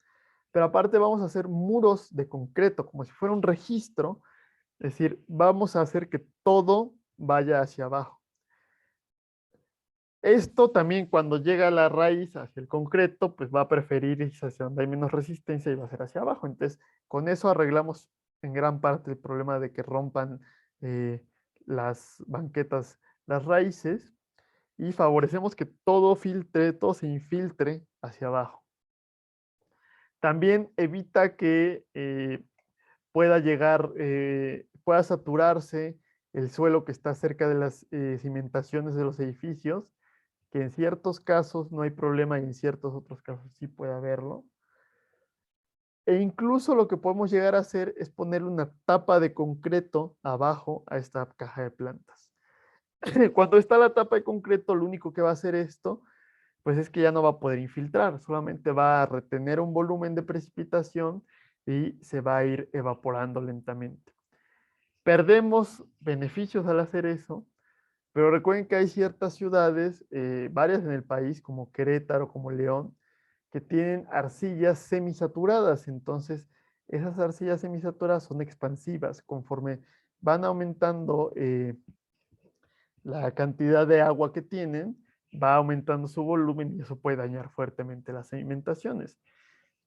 A: Pero aparte vamos a hacer muros de concreto, como si fuera un registro. Es decir, vamos a hacer que todo vaya hacia abajo. Esto también cuando llega la raíz hacia el concreto, pues va a preferir irse hacia donde hay menos resistencia y va a ser hacia abajo. Entonces, con eso arreglamos en gran parte el problema de que rompan las banquetas, las raíces, y favorecemos que todo filtre, todo se infiltre hacia abajo. También evita que pueda llegar, pueda saturarse el suelo que está cerca de las cimentaciones de los edificios, que en ciertos casos no hay problema y en ciertos otros casos sí puede haberlo. E incluso lo que podemos llegar a hacer es ponerle una tapa de concreto abajo a esta caja de plantas. Cuando está la tapa de concreto, lo único que va a hacer esto, pues es que ya no va a poder infiltrar, solamente va a retener un volumen de precipitación y se va a ir evaporando lentamente. Perdemos beneficios al hacer eso, pero recuerden que hay ciertas ciudades, varias en el país, como Querétaro, como León, que tienen arcillas semisaturadas. Entonces, esas arcillas semisaturadas son expansivas. Conforme van aumentando la cantidad de agua que tienen, va aumentando su volumen y eso puede dañar fuertemente las sedimentaciones.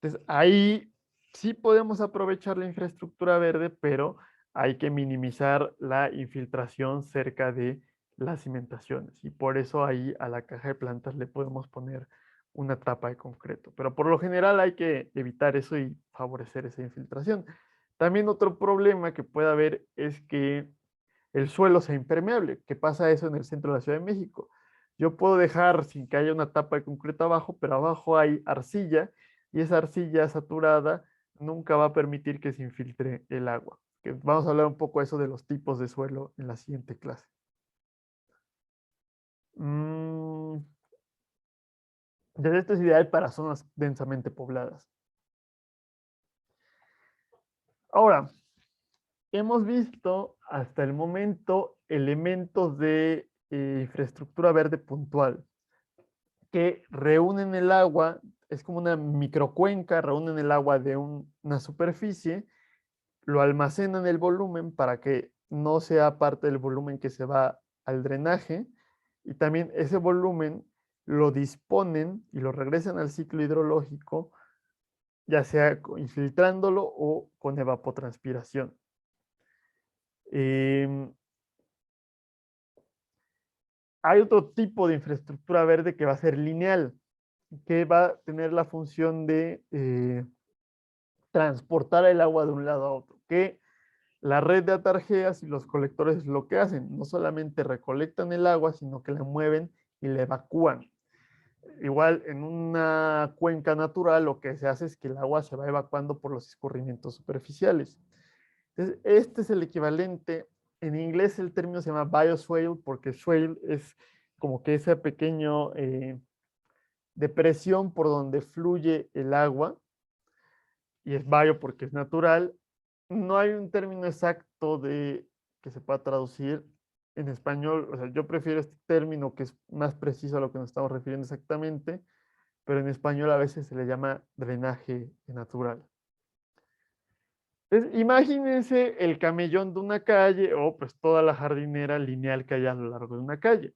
A: Entonces, ahí sí podemos aprovechar la infraestructura verde, pero hay que minimizar la infiltración cerca de las cimentaciones. Y por eso ahí a la caja de plantas le podemos poner una tapa de concreto. Pero por lo general hay que evitar eso y favorecer esa infiltración. También otro problema que puede haber es que el suelo sea impermeable. ¿Qué pasa eso en el centro de la Ciudad de México? Yo puedo dejar sin que haya una tapa de concreto abajo, pero abajo hay arcilla y esa arcilla saturada nunca va a permitir que se infiltre el agua. Que vamos a hablar un poco de eso de los tipos de suelo en la siguiente clase. Mm, esto es ideal para zonas densamente pobladas. Ahora, hemos visto hasta el momento elementos de infraestructura verde puntual que reúnen el agua, es como una microcuenca, reúnen el agua de una superficie, lo almacenan el volumen para que no sea parte del volumen que se va al drenaje, y también ese volumen lo disponen y lo regresan al ciclo hidrológico, ya sea infiltrándolo o con evapotranspiración. Eh, Hay otro tipo de infraestructura verde que va a ser lineal, que va a tener la función de transportar el agua de un lado a otro, que la red de atarjeas y los colectores es lo que hacen, no solamente recolectan el agua, sino que la mueven y la evacúan. Igual en una cuenca natural lo que se hace es que el agua se va evacuando por los escurrimientos superficiales. Entonces, este es el equivalente, en inglés el término se llama bioswale, porque swale es como que ese pequeño depresión por donde fluye el agua, y es bio porque es natural. No hay un término exacto de que se pueda traducir en español. O sea, yo prefiero este término que es más preciso a lo que nos estamos refiriendo exactamente, pero en español a veces se le llama drenaje natural. Entonces, imagínense el camellón de una calle o pues toda la jardinera lineal que hay a lo largo de una calle.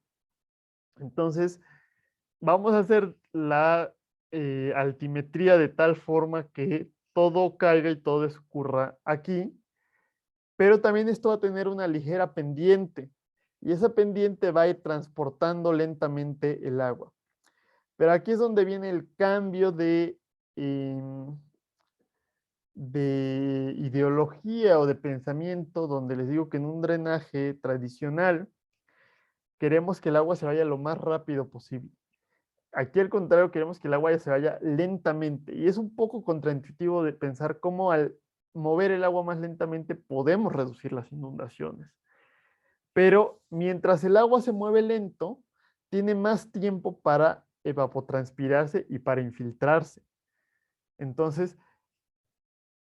A: Entonces, vamos a hacer la altimetría de tal forma que todo caiga y todo escurra aquí, pero también esto va a tener una ligera pendiente y esa pendiente va a ir transportando lentamente el agua. Pero aquí es donde viene el cambio de ideología o de pensamiento, donde les digo que en un drenaje tradicional queremos que el agua se vaya lo más rápido posible. Aquí al contrario, queremos que el agua se vaya lentamente. Y es un poco contraintuitivo de pensar cómo al mover el agua más lentamente podemos reducir las inundaciones. Pero mientras el agua se mueve lento, tiene más tiempo para evapotranspirarse y para infiltrarse. Entonces,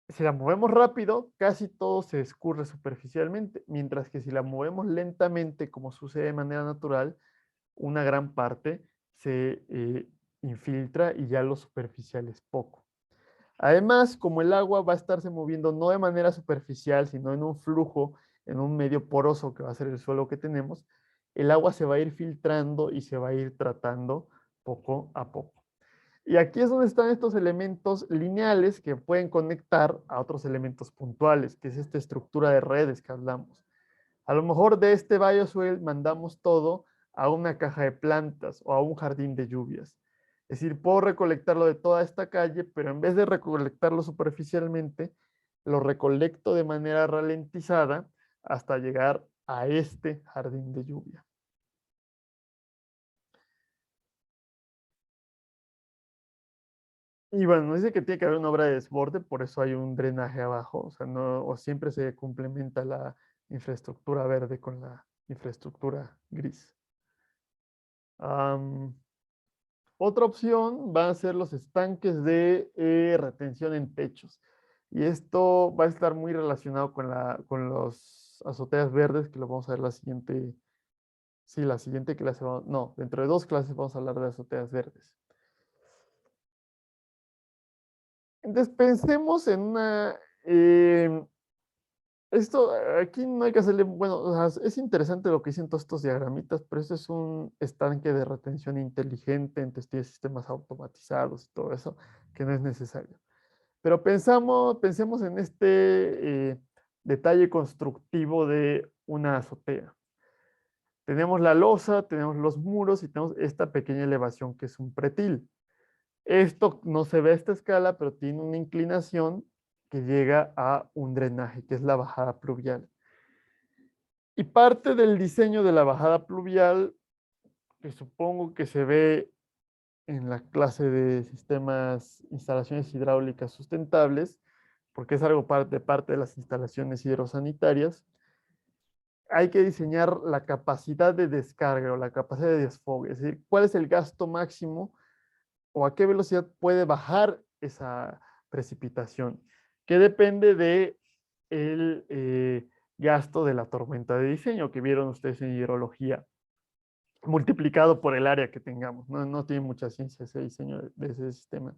A: si la movemos rápido, casi todo se escurre superficialmente, mientras que si la movemos lentamente, como sucede de manera natural, una gran parte se infiltra y ya lo superficial es poco. Además, como el agua va a estarse moviendo no de manera superficial, sino en un flujo, en un medio poroso que va a ser el suelo que tenemos, el agua se va a ir filtrando y se va a ir tratando poco a poco. Y aquí es donde están estos elementos lineales que pueden conectar a otros elementos puntuales, que es esta estructura de redes que hablamos. A lo mejor de este bioswale mandamos todo a una caja de plantas o a un jardín de lluvias. Es decir, puedo recolectarlo de toda esta calle, pero en vez de recolectarlo superficialmente, lo recolecto de manera ralentizada hasta llegar a este jardín de lluvia. Y bueno, nos dice que tiene que haber una obra de desborde, por eso hay un drenaje abajo, o sea, no, o siempre se complementa la infraestructura verde con la infraestructura gris. Otra opción van a ser los estanques de retención en techos. Y esto va a estar muy relacionado con los azoteas verdes, que lo vamos a ver la siguiente, sí, la siguiente clase, no, dentro de 2 clases vamos a hablar de azoteas verdes. Entonces pensemos en esto, aquí no hay que hacerle, bueno, o sea, es interesante lo que dicen todos estos diagramitas, pero esto es un estanque de retención inteligente, entonces tiene sistemas automatizados y todo eso, que no es necesario. Pero pensemos en este detalle constructivo de una azotea. Tenemos la losa, tenemos los muros y tenemos esta pequeña elevación que es un pretil. Esto no se ve a esta escala, pero tiene una inclinación que llega a un drenaje, que es la bajada pluvial. Y parte del diseño de la bajada pluvial, que supongo que se ve en la clase de sistemas, instalaciones hidráulicas sustentables, porque es algo parte de las instalaciones hidrosanitarias, hay que diseñar la capacidad de descarga o la capacidad de desfogue, es decir, cuál es el gasto máximo o a qué velocidad puede bajar esa precipitación, que depende de el gasto de la tormenta de diseño que vieron ustedes en hidrología, multiplicado por el área que tengamos. No tiene mucha ciencia ese diseño de ese sistema.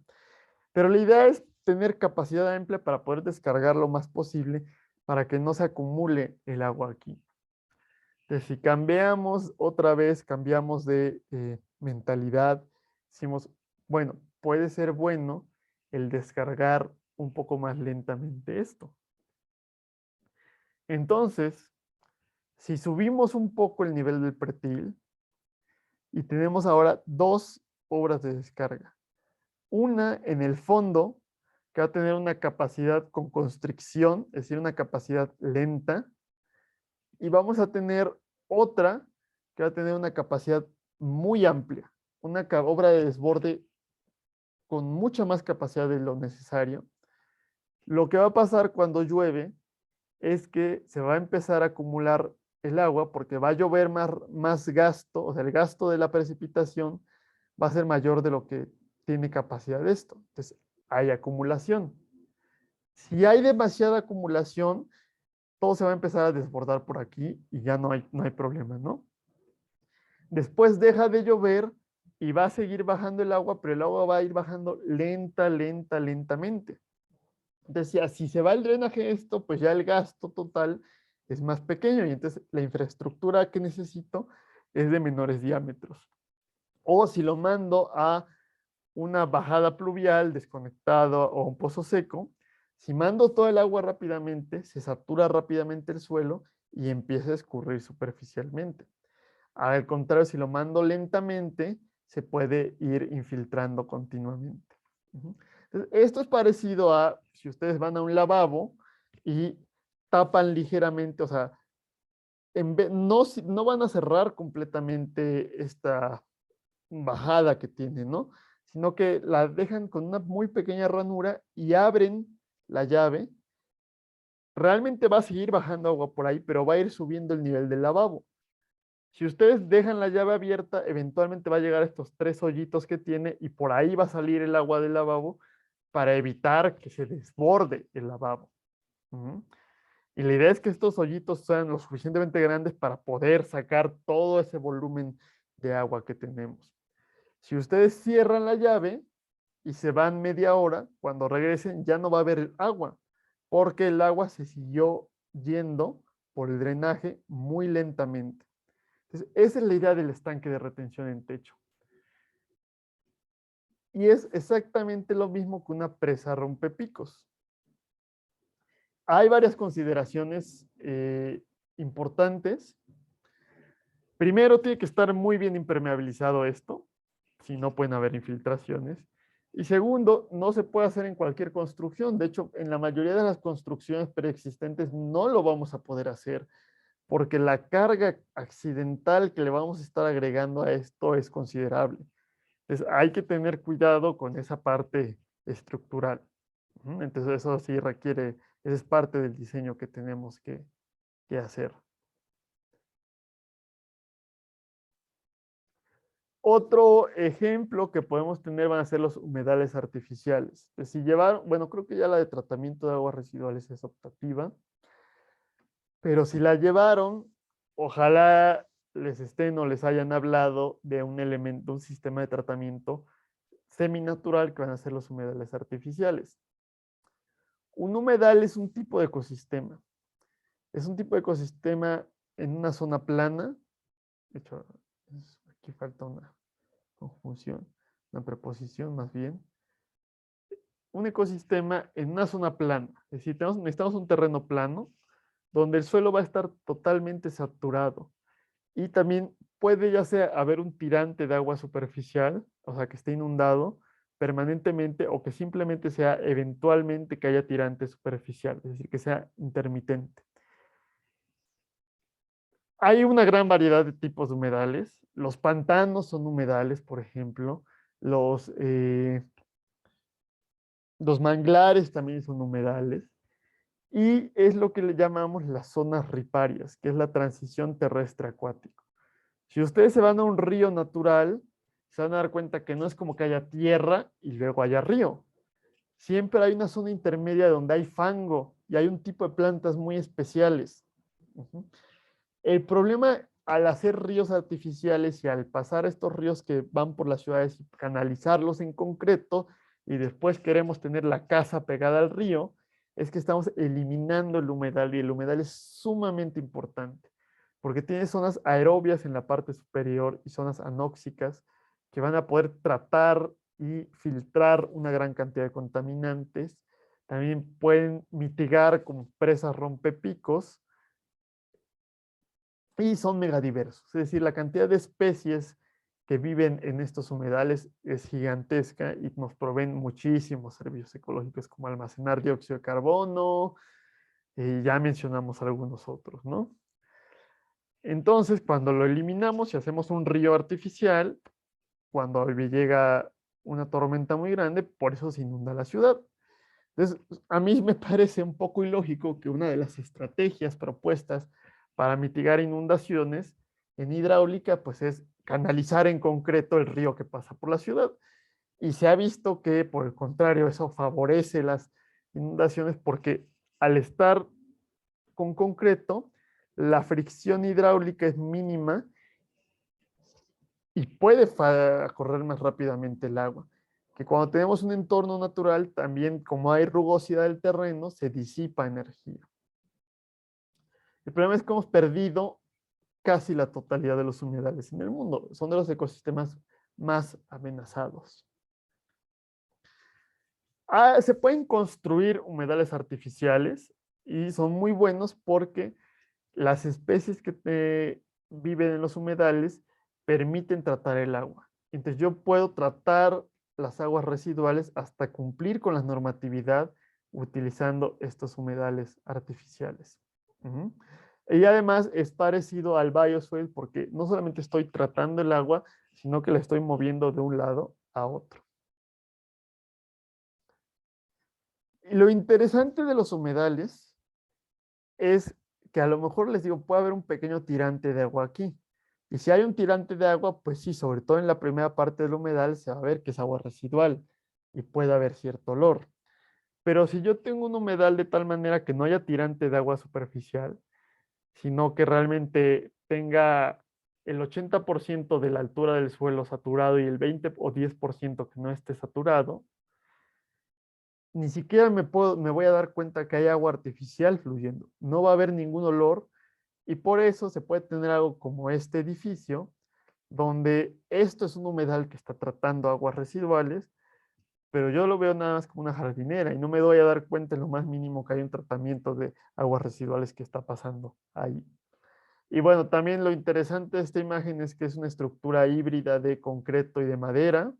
A: Pero la idea es tener capacidad amplia para poder descargar lo más posible para que no se acumule el agua aquí. Entonces, si cambiamos otra vez, cambiamos de mentalidad, decimos, bueno, puede ser bueno el descargar un poco más lentamente esto. Entonces, si subimos un poco el nivel del pretil y tenemos ahora 2 obras de descarga, una en el fondo que va a tener una capacidad con constricción, es decir, una capacidad lenta, y vamos a tener otra que va a tener una capacidad muy amplia, una obra de desborde con mucha más capacidad de lo necesario. Lo que va a pasar cuando llueve es que se va a empezar a acumular el agua porque va a llover más gasto, o sea, el gasto de la precipitación va a ser mayor de lo que tiene capacidad de esto. Entonces, hay acumulación. Si hay demasiada acumulación, todo se va a empezar a desbordar por aquí y ya no hay problema, ¿no? Después deja de llover y va a seguir bajando el agua, pero el agua va a ir bajando lentamente. Decía, si se va el drenaje esto, pues ya el gasto total es más pequeño y entonces la infraestructura que necesito es de menores diámetros. O si lo mando a una bajada pluvial desconectado o un pozo seco, si mando todo el agua rápidamente, se satura rápidamente el suelo y empieza a escurrir superficialmente. Al contrario, si lo mando lentamente, se puede ir infiltrando continuamente. Entonces, esto es parecido a si ustedes van a un lavabo y tapan ligeramente, o sea, no van a cerrar completamente esta bajada que tiene, ¿no? Sino que la dejan con una muy pequeña ranura y abren la llave. Realmente va a seguir bajando agua por ahí, pero va a ir subiendo el nivel del lavabo. Si ustedes dejan la llave abierta, eventualmente va a llegar a estos 3 hoyitos que tiene y por ahí va a salir el agua del lavabo para evitar que se desborde el lavabo. Y la idea es que estos hoyitos sean lo suficientemente grandes para poder sacar todo ese volumen de agua que tenemos. Si ustedes cierran la llave y se van media hora, cuando regresen ya no va a haber agua, porque el agua se siguió yendo por el drenaje muy lentamente. Entonces, esa es la idea del estanque de retención en techo. Y es exactamente lo mismo que una presa rompepicos. Hay varias consideraciones importantes. Primero, tiene que estar muy bien impermeabilizado esto, si no pueden haber infiltraciones. Y segundo, no se puede hacer en cualquier construcción. De hecho, en la mayoría de las construcciones preexistentes no lo vamos a poder hacer porque la carga accidental que le vamos a estar agregando a esto es considerable. Entonces, hay que tener cuidado con esa parte estructural. Entonces, eso sí requiere, esa es parte del diseño que tenemos que hacer. Otro ejemplo que podemos tener van a ser los humedales artificiales. Si llevar, bueno, creo que ya la de tratamiento de aguas residuales es optativa, pero si la llevaron, ojalá les estén o les hayan hablado de un elemento, un sistema de tratamiento seminatural que van a ser los humedales artificiales. Un humedal es un tipo de ecosistema. Es un tipo de ecosistema en una zona plana. De hecho, aquí falta una conjunción, una preposición más bien. Un ecosistema en una zona plana. Es decir, necesitamos un terreno plano donde el suelo va a estar totalmente saturado. Y también puede ya sea haber un tirante de agua superficial, o sea, que esté inundado permanentemente o que simplemente sea eventualmente que haya tirante superficial, es decir, que sea intermitente. Hay una gran variedad de tipos de humedales. Los pantanos son humedales, por ejemplo. Los manglares también son humedales. Y es lo que le llamamos las zonas riparias, que es la transición terrestre acuático. Si ustedes se van a un río natural, se van a dar cuenta que no es como que haya tierra y luego haya río. Siempre hay una zona intermedia donde hay fango y hay un tipo de plantas muy especiales. El problema al hacer ríos artificiales y al pasar estos ríos que van por las ciudades y canalizarlos en concreto y después queremos tener la casa pegada al río, es que estamos eliminando el humedal y el humedal es sumamente importante porque tiene zonas aerobias en la parte superior y zonas anóxicas que van a poder tratar y filtrar una gran cantidad de contaminantes. También pueden mitigar como presas rompepicos y son megadiversos. Es decir, la cantidad de especies que viven en estos humedales es gigantesca y nos proveen muchísimos servicios ecológicos como almacenar dióxido de carbono, y ya mencionamos algunos otros, ¿no? Entonces, cuando lo eliminamos y hacemos un río artificial, cuando llega una tormenta muy grande, por eso se inunda la ciudad. Entonces, a mí me parece un poco ilógico que una de las estrategias propuestas para mitigar inundaciones en hidráulica, pues es canalizar en concreto el río que pasa por la ciudad. Y se ha visto que, por el contrario, eso favorece las inundaciones porque al estar con concreto, la fricción hidráulica es mínima y puede correr más rápidamente el agua. Que cuando tenemos un entorno natural, también como hay rugosidad del terreno, se disipa energía. El problema es que hemos perdido casi la totalidad de los humedales en el mundo. Son de los ecosistemas más amenazados. Se pueden construir humedales artificiales y son muy buenos porque las especies que viven en los humedales permiten tratar el agua. Entonces yo puedo tratar las aguas residuales hasta cumplir con la normatividad utilizando estos humedales artificiales. Uh-huh. Y además es parecido al bioswale porque no solamente estoy tratando el agua, sino que la estoy moviendo de un lado a otro. Y lo interesante de los humedales es que a lo mejor les digo, puede haber un pequeño tirante de agua aquí. Y si hay un tirante de agua, pues sí, sobre todo en la primera parte del humedal se va a ver que es agua residual y puede haber cierto olor. Pero si yo tengo un humedal de tal manera que no haya tirante de agua superficial, sino que realmente tenga el 80% de la altura del suelo saturado y el 20 o 10% que no esté saturado, ni siquiera me voy a dar cuenta que hay agua artificial fluyendo. No va a haber ningún olor y por eso se puede tener algo como este edificio, donde esto es un humedal que está tratando aguas residuales, pero yo lo veo nada más como una jardinera y no me doy a dar cuenta en lo más mínimo que hay un tratamiento de aguas residuales que está pasando ahí. Y bueno, también lo interesante de esta imagen es que es una estructura híbrida de concreto y de madera.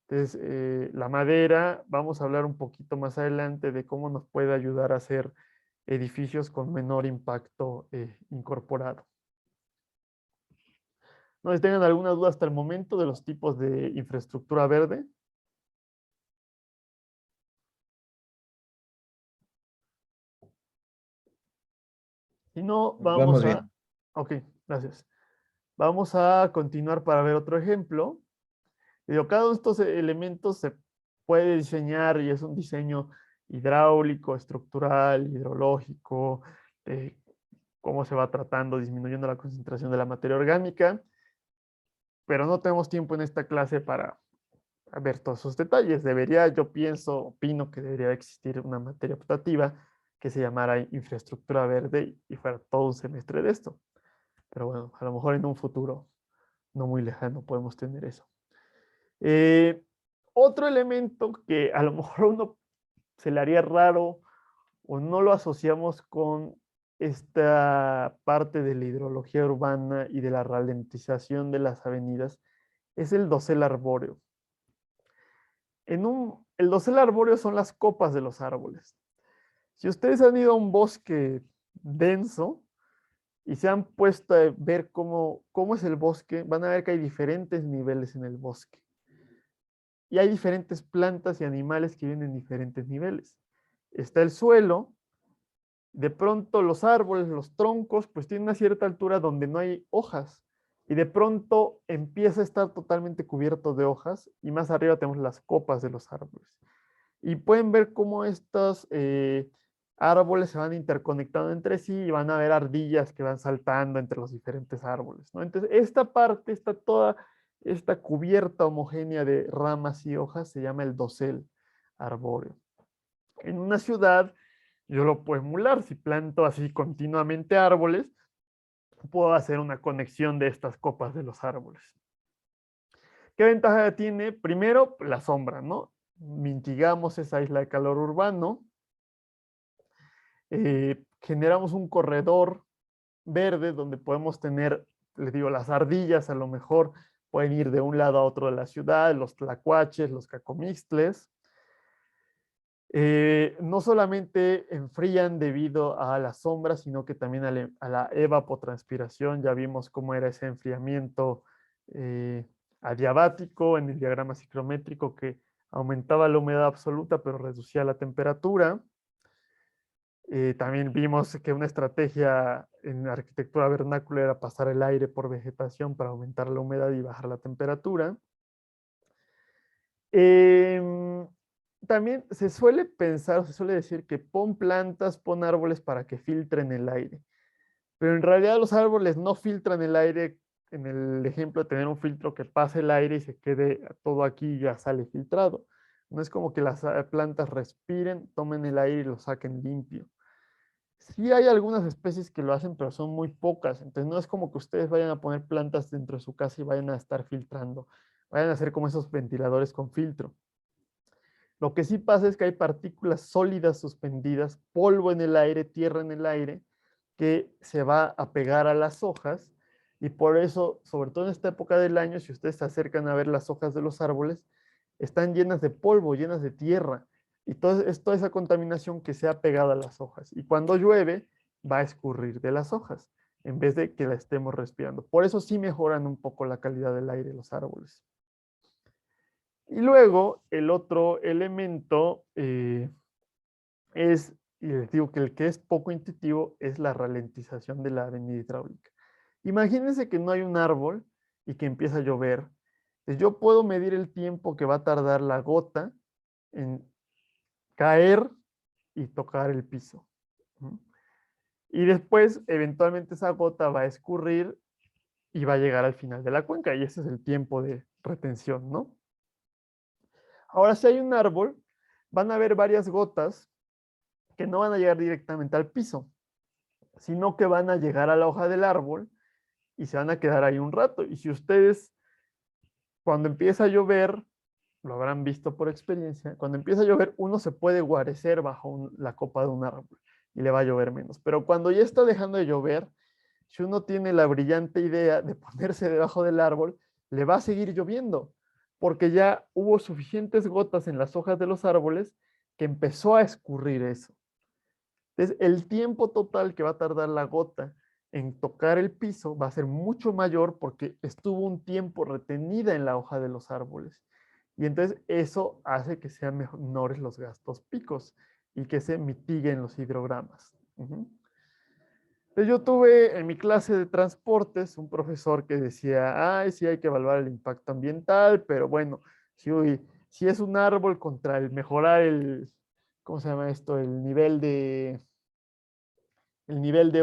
A: Entonces, la madera, vamos a hablar un poquito más adelante de cómo nos puede ayudar a hacer edificios con menor impacto incorporado. No sé si tengan alguna duda hasta el momento de los tipos de infraestructura verde. Si no,
B: Vamos bien.
A: Ok, gracias. Vamos a continuar para ver otro ejemplo. Digo, cada uno de estos elementos se puede diseñar y es un diseño hidráulico, estructural, hidrológico, de cómo se va tratando, disminuyendo la concentración de la materia orgánica, pero no tenemos tiempo en esta clase para ver todos esos detalles. Yo pienso, opino que debería existir una materia optativa que se llamara infraestructura verde y fuera todo un semestre de esto. Pero bueno, a lo mejor en un futuro no muy lejano podemos tener eso. Otro elemento que a lo mejor uno se le haría raro o no lo asociamos con esta parte de la hidrología urbana y de la ralentización de las avenidas es el dosel arbóreo. El dosel arbóreo son las copas de los árboles. Si ustedes han ido a un bosque denso y se han puesto a ver cómo es el bosque, van a ver que hay diferentes niveles en el bosque. Y hay diferentes plantas y animales que viven en diferentes niveles. Está el suelo, de pronto los árboles, los troncos, pues tienen una cierta altura donde no hay hojas. Y de pronto empieza a estar totalmente cubierto de hojas y más arriba tenemos las copas de los árboles. Y pueden ver cómo estos árboles se van interconectando entre sí y van a ver ardillas que van saltando entre los diferentes árboles, ¿no? Entonces, esta parte está toda esta cubierta homogénea de ramas y hojas se llama el dosel arbóreo. En una ciudad, yo lo puedo emular. Si planto así continuamente árboles, puedo hacer una conexión de estas copas de los árboles. ¿Qué ventaja tiene? Primero, la sombra, ¿no? Mitigamos esa isla de calor urbano. Generamos un corredor verde donde podemos tener, les digo, las ardillas a lo mejor pueden ir de un lado a otro de la ciudad, los tlacuaches, los cacomixtles. No solamente enfrían debido a la sombra, sino que también a la evapotranspiración. Ya vimos cómo era ese enfriamiento adiabático en el diagrama ciclométrico que aumentaba la humedad absoluta pero reducía la temperatura. También vimos que una estrategia en arquitectura vernácula era pasar el aire por vegetación para aumentar la humedad y bajar la temperatura. También se suele pensar, se suele decir que pon plantas, pon árboles para que filtren el aire. Pero en realidad los árboles no filtran el aire en el ejemplo de tener un filtro que pase el aire y se quede todo aquí y ya sale filtrado. No es como que las plantas respiren, tomen el aire y lo saquen limpio. Sí hay algunas especies que lo hacen, pero son muy pocas. Entonces no es como que ustedes vayan a poner plantas dentro de su casa y vayan a estar filtrando. Vayan a hacer como esos ventiladores con filtro. Lo que sí pasa es que hay partículas sólidas suspendidas, polvo en el aire, tierra en el aire, que se va a pegar a las hojas y por eso, sobre todo en esta época del año, si ustedes se acercan a ver las hojas de los árboles, están llenas de polvo, llenas de tierra y es toda esa contaminación que se ha pegado a las hojas. Y cuando llueve, va a escurrir de las hojas en vez de que la estemos respirando. Por eso sí mejoran un poco la calidad del aire los árboles. Y luego el otro elemento y les digo que el que es poco intuitivo es la ralentización de la avenida hidráulica. Imagínense que no hay un árbol y que empieza a llover. Entonces yo puedo medir el tiempo que va a tardar la gota en caer y tocar el piso. Y después, eventualmente, esa gota va a escurrir y va a llegar al final de la cuenca. Y ese es el tiempo de retención, ¿no? Ahora, si hay un árbol, van a haber varias gotas que no van a llegar directamente al piso, sino que van a llegar a la hoja del árbol y se van a quedar ahí un rato. Y si ustedes, cuando empieza a llover, lo habrán visto por experiencia, cuando empieza a llover, uno se puede guarecer bajo la copa de un árbol y le va a llover menos. Pero cuando ya está dejando de llover, si uno tiene la brillante idea de ponerse debajo del árbol, le va a seguir lloviendo, porque ya hubo suficientes gotas en las hojas de los árboles que empezó a escurrir eso. Entonces, el tiempo total que va a tardar la gota en tocar el piso va a ser mucho mayor porque estuvo un tiempo retenida en la hoja de los árboles. Y entonces eso hace que sean menores los gastos picos y que se mitiguen los hidrogramas. Entonces yo tuve en mi clase de transportes un profesor que decía, ay, sí hay que evaluar el impacto ambiental, pero bueno, si es un árbol contra el mejorar ¿cómo se llama esto? El nivel de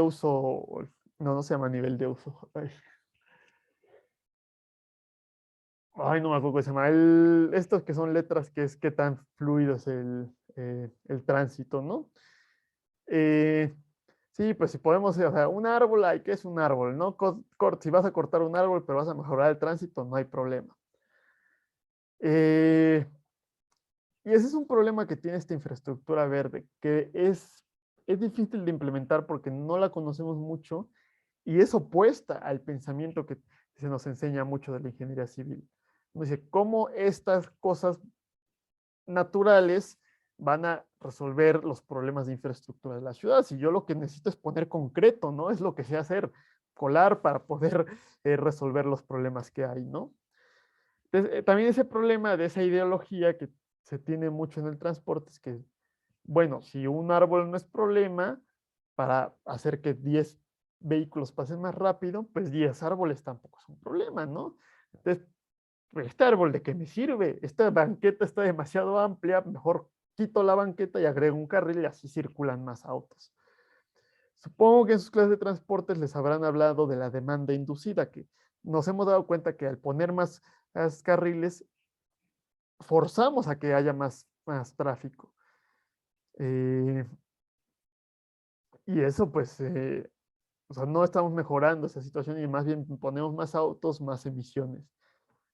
A: uso, no se llama nivel de uso. Ay, no me acuerdo cómo se llama. Estos que son letras que es qué tan fluido es el tránsito, ¿no? Eh, sí, pues si podemos, o sea, un árbol, hay que es un árbol, ¿no? Si vas a cortar un árbol, pero vas a mejorar el tránsito, no hay problema. Eh, y ese es un problema que tiene esta infraestructura verde, que es difícil de implementar porque no la conocemos mucho y es opuesta al pensamiento que se nos enseña mucho de la ingeniería civil. Dice, ¿cómo estas cosas naturales van a resolver los problemas de infraestructura de la ciudad? Si yo lo que necesito es poner concreto, ¿no? Es lo que sé hacer, colar para poder resolver los problemas que hay, ¿no? Entonces, también ese problema de esa ideología que se tiene mucho en el transporte es que, bueno, si un árbol no es problema para hacer que 10 vehículos pasen más rápido, pues 10 árboles tampoco es un problema, ¿no? Entonces, pues, este árbol de qué me sirve, esta banqueta está demasiado amplia, mejor quito la banqueta y agrego un carril y así circulan más autos. Supongo que en sus clases de transportes les habrán hablado de la demanda inducida, que nos hemos dado cuenta que al poner más carriles, forzamos a que haya más tráfico. Eh, y eso pues, o sea, no estamos mejorando esa situación y más bien ponemos más autos, más emisiones.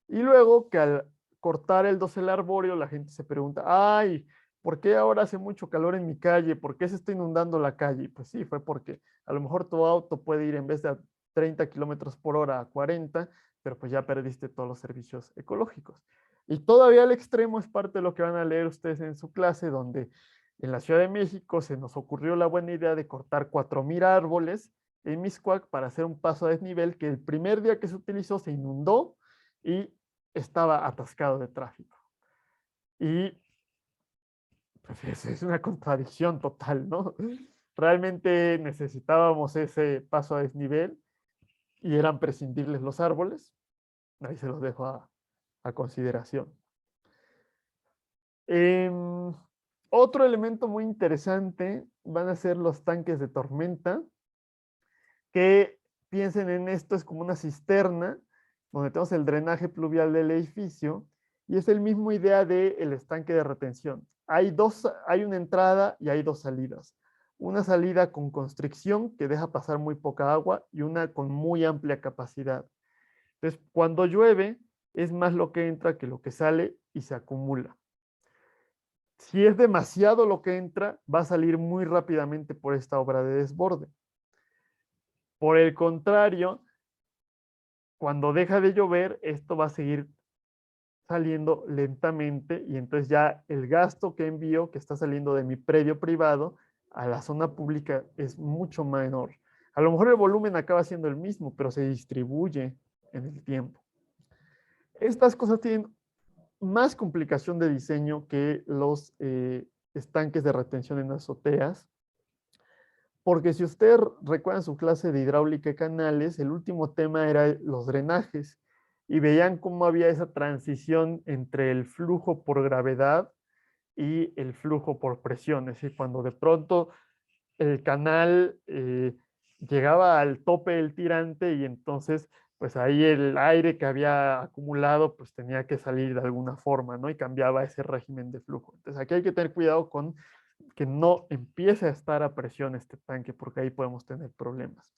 A: Y luego que al cortar el dosel arbóreo, la gente se pregunta, ay, ¿por qué ahora hace mucho calor en mi calle? ¿Por qué se está inundando la calle? Pues sí, fue porque a lo mejor tu auto puede ir en vez de a 30 kilómetros por hora a 40, pero pues ya perdiste todos los servicios ecológicos. Y todavía al extremo es parte de lo que van a leer ustedes en su clase, donde en la Ciudad de México se nos ocurrió la buena idea de cortar 4,000 árboles en Miscuac para hacer un paso a desnivel que el primer día que se utilizó se inundó y estaba atascado de tráfico. Y pues es una contradicción total, ¿no? Realmente necesitábamos ese paso a desnivel y eran prescindibles los árboles. Ahí se los dejo a consideración. Otro elemento muy interesante van a ser los tanques de tormenta, que piensen en esto, es como una cisterna donde tenemos el drenaje pluvial del edificio y es el mismo idea del estanque de retención. Hay una entrada y hay dos salidas. Una salida con constricción que deja pasar muy poca agua y una con muy amplia capacidad. Entonces, cuando llueve, es más lo que entra que lo que sale y se acumula. Si es demasiado lo que entra, va a salir muy rápidamente por esta obra de desborde. Por el contrario, cuando deja de llover, esto va a seguir saliendo lentamente y entonces ya el gasto que envío, que está saliendo de mi predio privado a la zona pública, es mucho menor. A lo mejor el volumen acaba siendo el mismo, pero se distribuye en el tiempo. Estas cosas tienen más complicación de diseño que los estanques de retención en azoteas, porque si usted recuerda su clase de hidráulica y canales, el último tema era los drenajes y veían cómo había esa transición entre el flujo por gravedad y el flujo por presión. Es decir, cuando de pronto el canal llegaba al tope del tirante y entonces pues ahí el aire que había acumulado pues tenía que salir de alguna forma, ¿no? Y cambiaba ese régimen de flujo. Entonces aquí hay que tener cuidado con que no empiece a estar a presión este tanque porque ahí podemos tener problemas.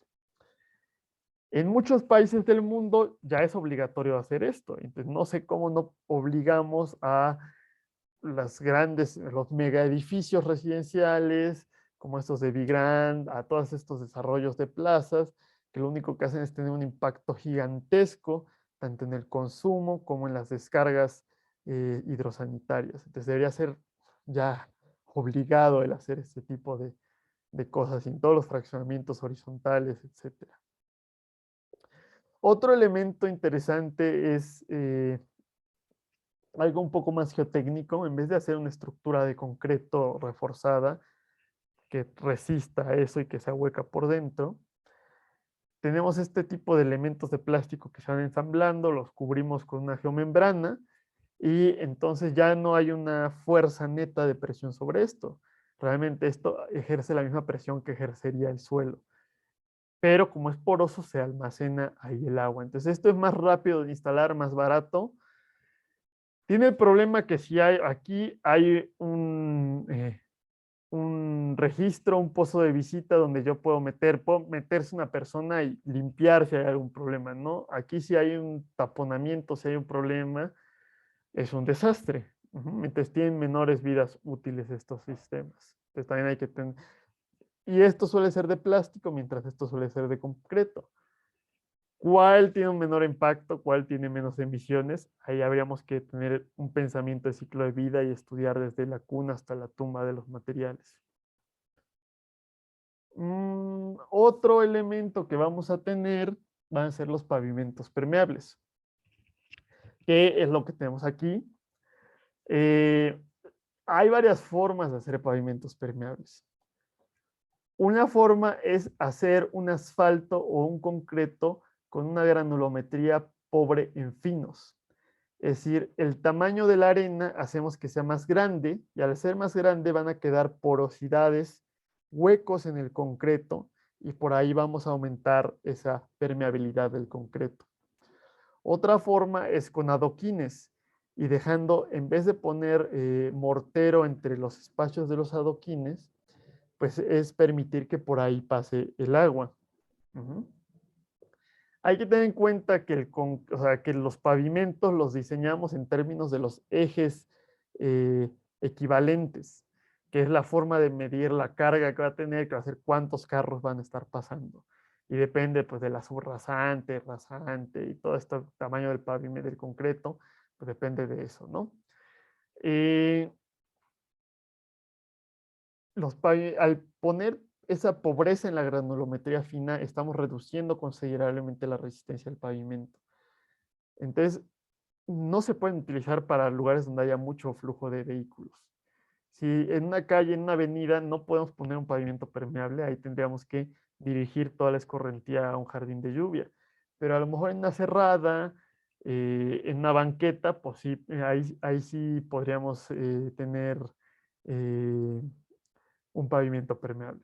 A: En muchos países del mundo ya es obligatorio hacer esto. Entonces no sé cómo no obligamos a los mega edificios residenciales, como estos de Vigrand, a todos estos desarrollos de plazas, que lo único que hacen es tener un impacto gigantesco, tanto en el consumo como en las descargas hidrosanitarias. Entonces debería ser ya obligado el hacer este tipo de cosas en todos los fraccionamientos horizontales, etcétera. Otro elemento interesante es algo un poco más geotécnico. En vez de hacer una estructura de concreto reforzada que resista a eso y que se ahueca por dentro, tenemos este tipo de elementos de plástico que se van ensamblando, los cubrimos con una geomembrana y entonces ya no hay una fuerza neta de presión sobre esto. Realmente esto ejerce la misma presión que ejercería el suelo. Pero como es poroso, se almacena ahí el agua. Entonces esto es más rápido de instalar, más barato. Tiene el problema que si aquí hay un registro, un pozo de visita donde yo puedo meterse una persona y limpiar si hay algún problema, ¿no? Aquí si hay un taponamiento, si hay un problema, es un desastre. Entonces tienen menores vidas útiles estos sistemas. Entonces también hay que tener... Y esto suele ser de plástico, mientras esto suele ser de concreto. ¿Cuál tiene un menor impacto? ¿Cuál tiene menos emisiones? Ahí habríamos que tener un pensamiento de ciclo de vida y estudiar desde la cuna hasta la tumba de los materiales. Otro elemento que vamos a tener van a ser los pavimentos permeables, que es lo que tenemos aquí. Hay varias formas de hacer pavimentos permeables. Una forma es hacer un asfalto o un concreto con una granulometría pobre en finos. Es decir, el tamaño de la arena hacemos que sea más grande y al ser más grande van a quedar porosidades, huecos en el concreto y por ahí vamos a aumentar esa permeabilidad del concreto. Otra forma es con adoquines y dejando, en vez de poner mortero entre los espacios de los adoquines, pues es permitir que por ahí pase el agua. Hay que tener en cuenta que, que los pavimentos los diseñamos en términos de los ejes equivalentes, que es la forma de medir la carga que va a tener, que va a ser cuántos carros van a estar pasando. Y depende pues de la subrasante, rasante y todo este tamaño del pavimento, del concreto, pues depende de eso, ¿no? Al poner esa pobreza en la granulometría fina, estamos reduciendo considerablemente la resistencia al pavimento. Entonces, no se pueden utilizar para lugares donde haya mucho flujo de vehículos. Si en una calle, en una avenida, no podemos poner un pavimento permeable, ahí tendríamos que dirigir toda la escorrentía a un jardín de lluvia. Pero a lo mejor en una cerrada, en una banqueta, pues sí, ahí sí podríamos tener un pavimento permeable.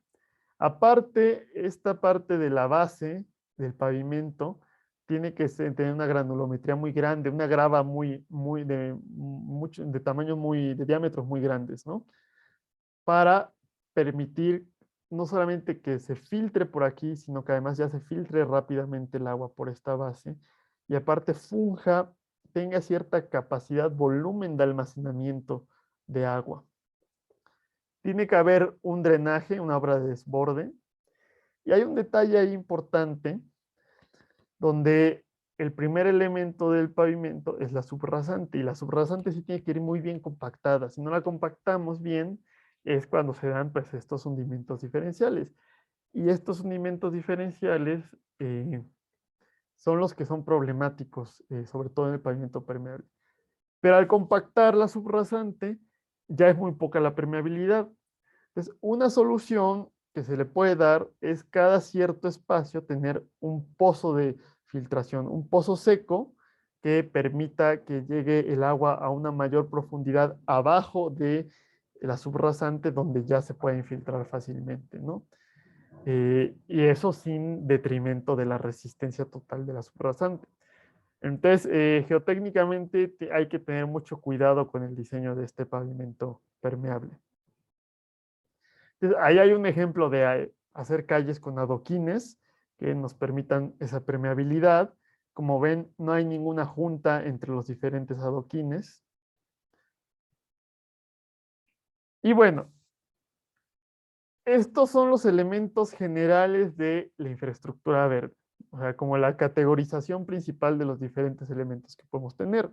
A: Aparte, esta parte de la base del pavimento tiene que tener una granulometría muy grande, una grava de tamaños de diámetros muy grandes, ¿no? Para permitir no solamente que se filtre por aquí, sino que además ya se filtre rápidamente el agua por esta base y aparte tenga cierta capacidad, volumen de almacenamiento de agua. Tiene que haber un drenaje, una obra de desborde. Y hay un detalle ahí importante donde el primer elemento del pavimento es la subrasante y la subrasante sí tiene que ir muy bien compactada. Si no la compactamos bien, es cuando se dan pues, estos hundimientos diferenciales. Y estos hundimientos diferenciales son los que son problemáticos, sobre todo en el pavimento permeable. Pero al compactar la subrasante, ya es muy poca la permeabilidad. Entonces, una solución que se le puede dar es cada cierto espacio tener un pozo de filtración, un pozo seco que permita que llegue el agua a una mayor profundidad abajo de la subrasante donde ya se puede infiltrar fácilmente, ¿no? Y eso sin detrimento de la resistencia total de la subrasante. Entonces, geotécnicamente hay que tener mucho cuidado con el diseño de este pavimento permeable. Entonces, ahí hay un ejemplo de hacer calles con adoquines que nos permitan esa permeabilidad. Como ven, no hay ninguna junta entre los diferentes adoquines. Y bueno, estos son los elementos generales de la infraestructura verde, o sea, como la categorización principal de los diferentes elementos que podemos tener.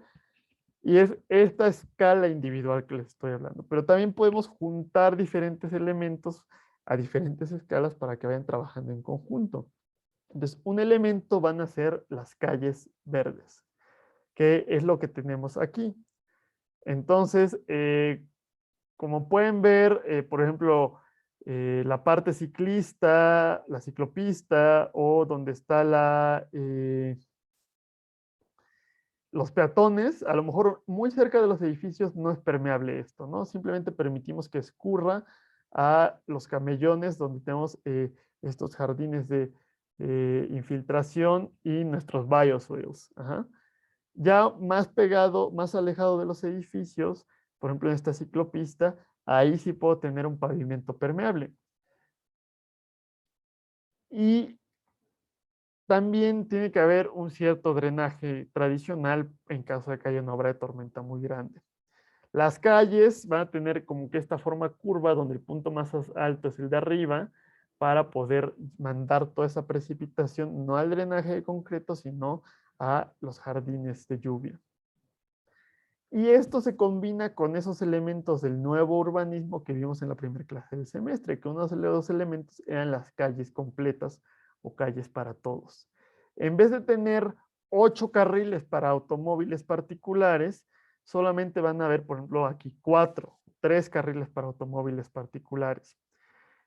A: Y es esta escala individual que les estoy hablando. Pero también podemos juntar diferentes elementos a diferentes escalas para que vayan trabajando en conjunto. Entonces, un elemento van a ser las calles verdes, que es lo que tenemos aquí. Entonces, como pueden ver, por ejemplo, la parte ciclista, la ciclopista o donde está los peatones, a lo mejor muy cerca de los edificios no es permeable esto, ¿no? Simplemente permitimos que escurra a los camellones donde tenemos estos jardines de infiltración y nuestros bioswales. Ajá. Ya más pegado, más alejado de los edificios, por ejemplo en esta ciclopista, ahí sí puedo tener un pavimento permeable. Y también tiene que haber un cierto drenaje tradicional en caso de que haya una obra de tormenta muy grande. Las calles van a tener como que esta forma curva donde el punto más alto es el de arriba para poder mandar toda esa precipitación no al drenaje de concreto, sino a los jardines de lluvia. Y esto se combina con esos elementos del nuevo urbanismo que vimos en la primera clase del semestre, que uno de los elementos eran las calles completas o calles para todos. En vez de tener 8 carriles para automóviles particulares, solamente van a haber, por ejemplo, aquí 3 carriles para automóviles particulares.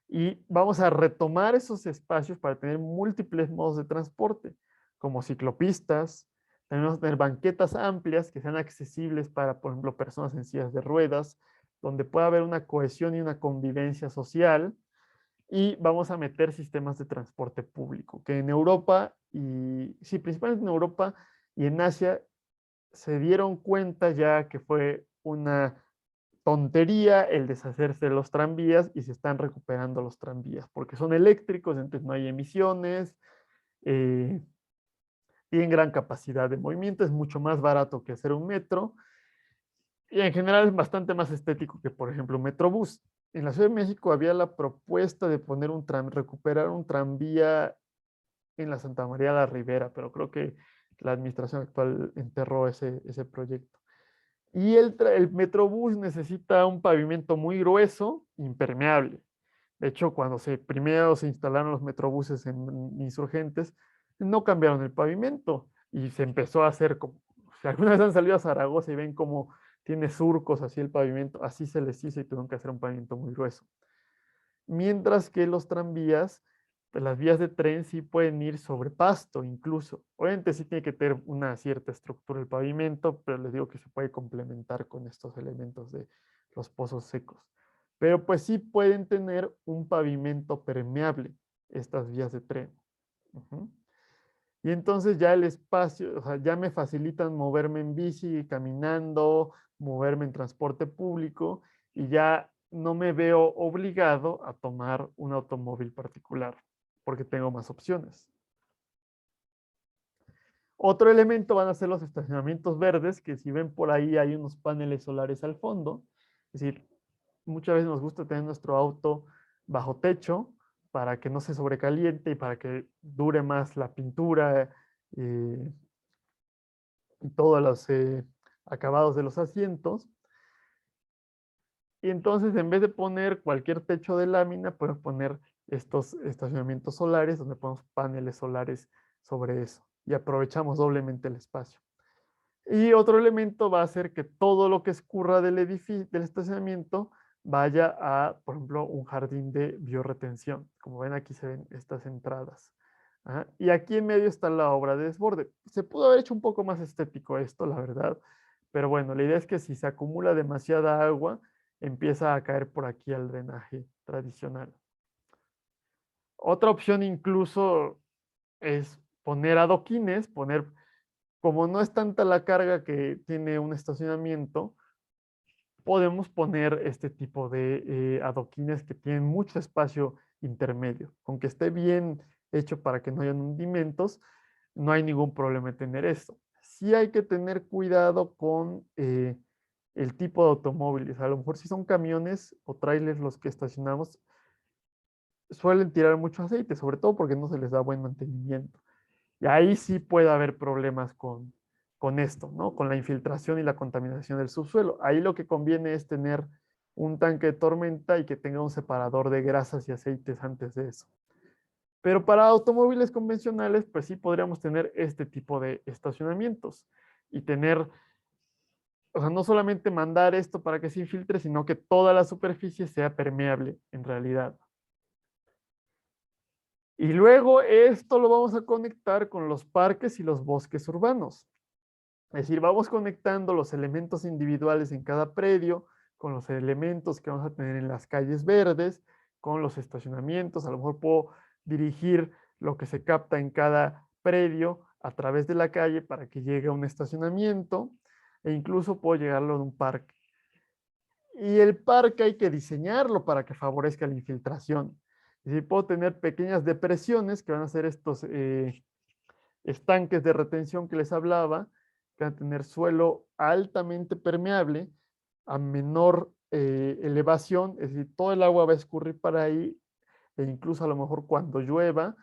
A: Y vamos a retomar esos espacios para tener múltiples modos de transporte, como ciclopistas. También vamos a tener banquetas amplias que sean accesibles para, por ejemplo, personas en sillas de ruedas, donde pueda haber una cohesión y una convivencia social. Y vamos a meter sistemas de transporte público, que en Europa, y sí, principalmente en Europa y en Asia, se dieron cuenta ya que fue una tontería el deshacerse de los tranvías y se están recuperando los tranvías porque son eléctricos, entonces no hay emisiones, eh, tienen gran capacidad de movimiento, es mucho más barato que hacer un metro y en general es bastante más estético que, por ejemplo, un metrobús. En la Ciudad de México había la propuesta de poner recuperar un tranvía en la Santa María de la Ribera, pero creo que la administración actual enterró ese proyecto. Y el Metrobús necesita un pavimento muy grueso, impermeable. De hecho, cuando primero se instalaron los metrobuses en Insurgentes, no cambiaron el pavimento y se empezó a hacer como, si alguna vez han salido a Zaragoza y ven cómo tiene surcos así el pavimento, así se les hizo y tuvieron que hacer un pavimento muy grueso. Mientras que los tranvías, pues las vías de tren sí pueden ir sobre pasto incluso. Obviamente sí tiene que tener una cierta estructura el pavimento, pero les digo que se puede complementar con estos elementos de los pozos secos. Pero pues sí pueden tener un pavimento permeable estas vías de tren. Uh -huh. Y entonces ya el espacio, o sea, ya me facilitan moverme en bici, caminando, moverme en transporte público y ya no me veo obligado a tomar un automóvil particular porque tengo más opciones. Otro elemento van a ser los estacionamientos verdes, que si ven por ahí hay unos paneles solares al fondo. Es decir, muchas veces nos gusta tener nuestro auto bajo techo para que no se sobrecaliente y para que dure más la pintura eh, y todos los acabados de los asientos. Y entonces, en vez de poner cualquier techo de lámina, podemos poner estos estacionamientos solares donde ponemos paneles solares sobre eso y aprovechamos doblemente el espacio. Y otro elemento va a ser que todo lo que escurra del edificio, del estacionamiento, vaya a, por ejemplo, un jardín de biorretención. Como ven, aquí se ven estas entradas. Ajá. Y aquí en medio está la obra de desborde. Se pudo haber hecho un poco más estético esto, la verdad. Pero bueno, la idea es que si se acumula demasiada agua, empieza a caer por aquí al drenaje tradicional. Otra opción incluso es poner adoquines, poner, como no es tanta la carga que tiene un estacionamiento, podemos poner este tipo de adoquines que tienen mucho espacio intermedio. Aunque esté bien hecho para que no haya hundimentos, no hay ningún problema en tener esto. Sí hay que tener cuidado con el tipo de automóviles. A lo mejor si son camiones o trailers los que estacionamos, suelen tirar mucho aceite, sobre todo porque no se les da buen mantenimiento. Y ahí sí puede haber problemas con esto, ¿no? Con la infiltración y la contaminación del subsuelo. Ahí lo que conviene es tener un tanque de tormenta y que tenga un separador de grasas y aceites antes de eso. Pero para automóviles convencionales, pues sí podríamos tener este tipo de estacionamientos y tener, o sea, no solamente mandar esto para que se infiltre, sino que toda la superficie sea permeable en realidad. Y luego esto lo vamos a conectar con los parques y los bosques urbanos. Es decir, vamos conectando los elementos individuales en cada predio con los elementos que vamos a tener en las calles verdes, con los estacionamientos. A lo mejor puedo dirigir lo que se capta en cada predio a través de la calle para que llegue a un estacionamiento e incluso puedo llegarlo a un parque. Y el parque hay que diseñarlo para que favorezca la infiltración. Es decir, puedo tener pequeñas depresiones que van a ser estos estanques de retención que les hablaba, que van a tener suelo altamente permeable a menor elevación, es decir, todo el agua va a escurrir para ahí e incluso a lo mejor cuando llueva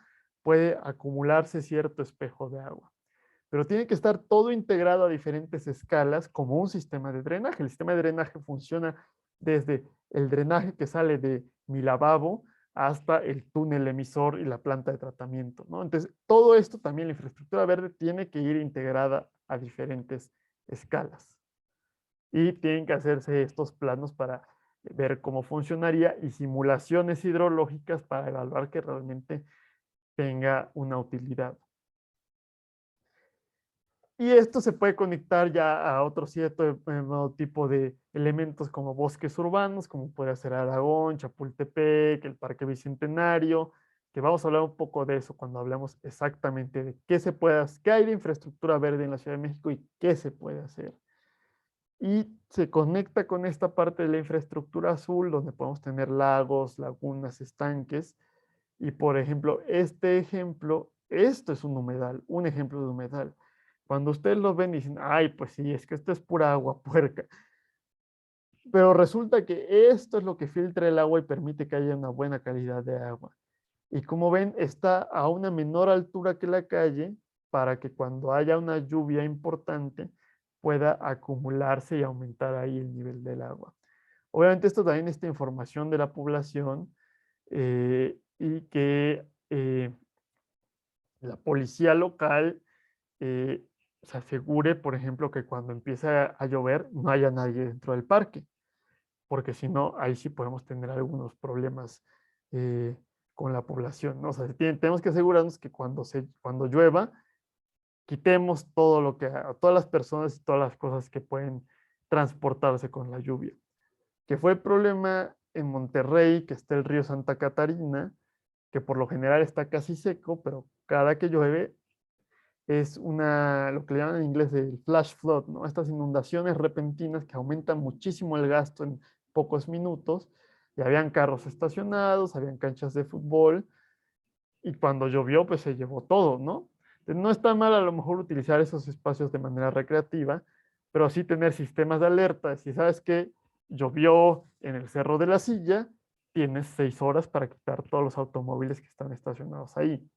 A: puede acumularse cierto espejo de agua. Pero tiene que estar todo integrado a diferentes escalas como un sistema de drenaje. El sistema de drenaje funciona desde el drenaje que sale de mi lavabo hasta el túnel emisor y la planta de tratamiento, ¿no? Entonces, todo esto también, la infraestructura verde tiene que ir integrada a diferentes escalas. Y tienen que hacerse estos planos para ver cómo funcionaría y simulaciones hidrológicas para evaluar que realmente tenga una utilidad. Y esto se puede conectar ya a otro cierto tipo de elementos como bosques urbanos, como puede ser Aragón, Chapultepec, el Parque Bicentenario, que vamos a hablar un poco de eso cuando hablamos exactamente de qué se puede hacer, qué hay de infraestructura verde en la Ciudad de México y qué se puede hacer. Y se conecta con esta parte de la infraestructura azul, donde podemos tener lagos, lagunas, estanques. Y por ejemplo, este ejemplo, esto es un humedal, un ejemplo de humedal. Cuando ustedes lo ven y dicen, ay, pues sí, es que esto es pura agua puerca. Pero resulta que esto es lo que filtra el agua y permite que haya una buena calidad de agua. Y como ven, está a una menor altura que la calle para que cuando haya una lluvia importante pueda acumularse y aumentar ahí el nivel del agua. Obviamente esto también está información de la población y que la policía local eh, se asegure, por ejemplo, que cuando empiece a llover no haya nadie dentro del parque, porque si no, ahí sí podemos tener algunos problemas eh, con la población, ¿no? O sea, tenemos que asegurarnos que cuando llueva, quitemos todo lo que, a todas las personas y todas las cosas que pueden transportarse con la lluvia. Que fue el problema en Monterrey, que está el río Santa Catarina, que por lo general está casi seco, pero cada que llueve es lo que le llaman en inglés el flash flood, ¿no? Estas inundaciones repentinas que aumentan muchísimo el gasto en pocos minutos. Y habían carros estacionados, habían canchas de fútbol, y cuando llovió, pues se llevó todo, ¿no? Entonces, no está mal a lo mejor utilizar esos espacios de manera recreativa, pero sí tener sistemas de alerta. Si sabes que llovió en el Cerro de la Silla, tienes 6 horas para quitar todos los automóviles que están estacionados ahí.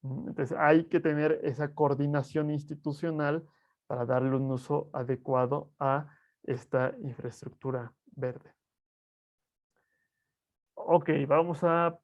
A: Entonces, hay que tener esa coordinación institucional para darle un uso adecuado a esta infraestructura verde. Ok, vamos a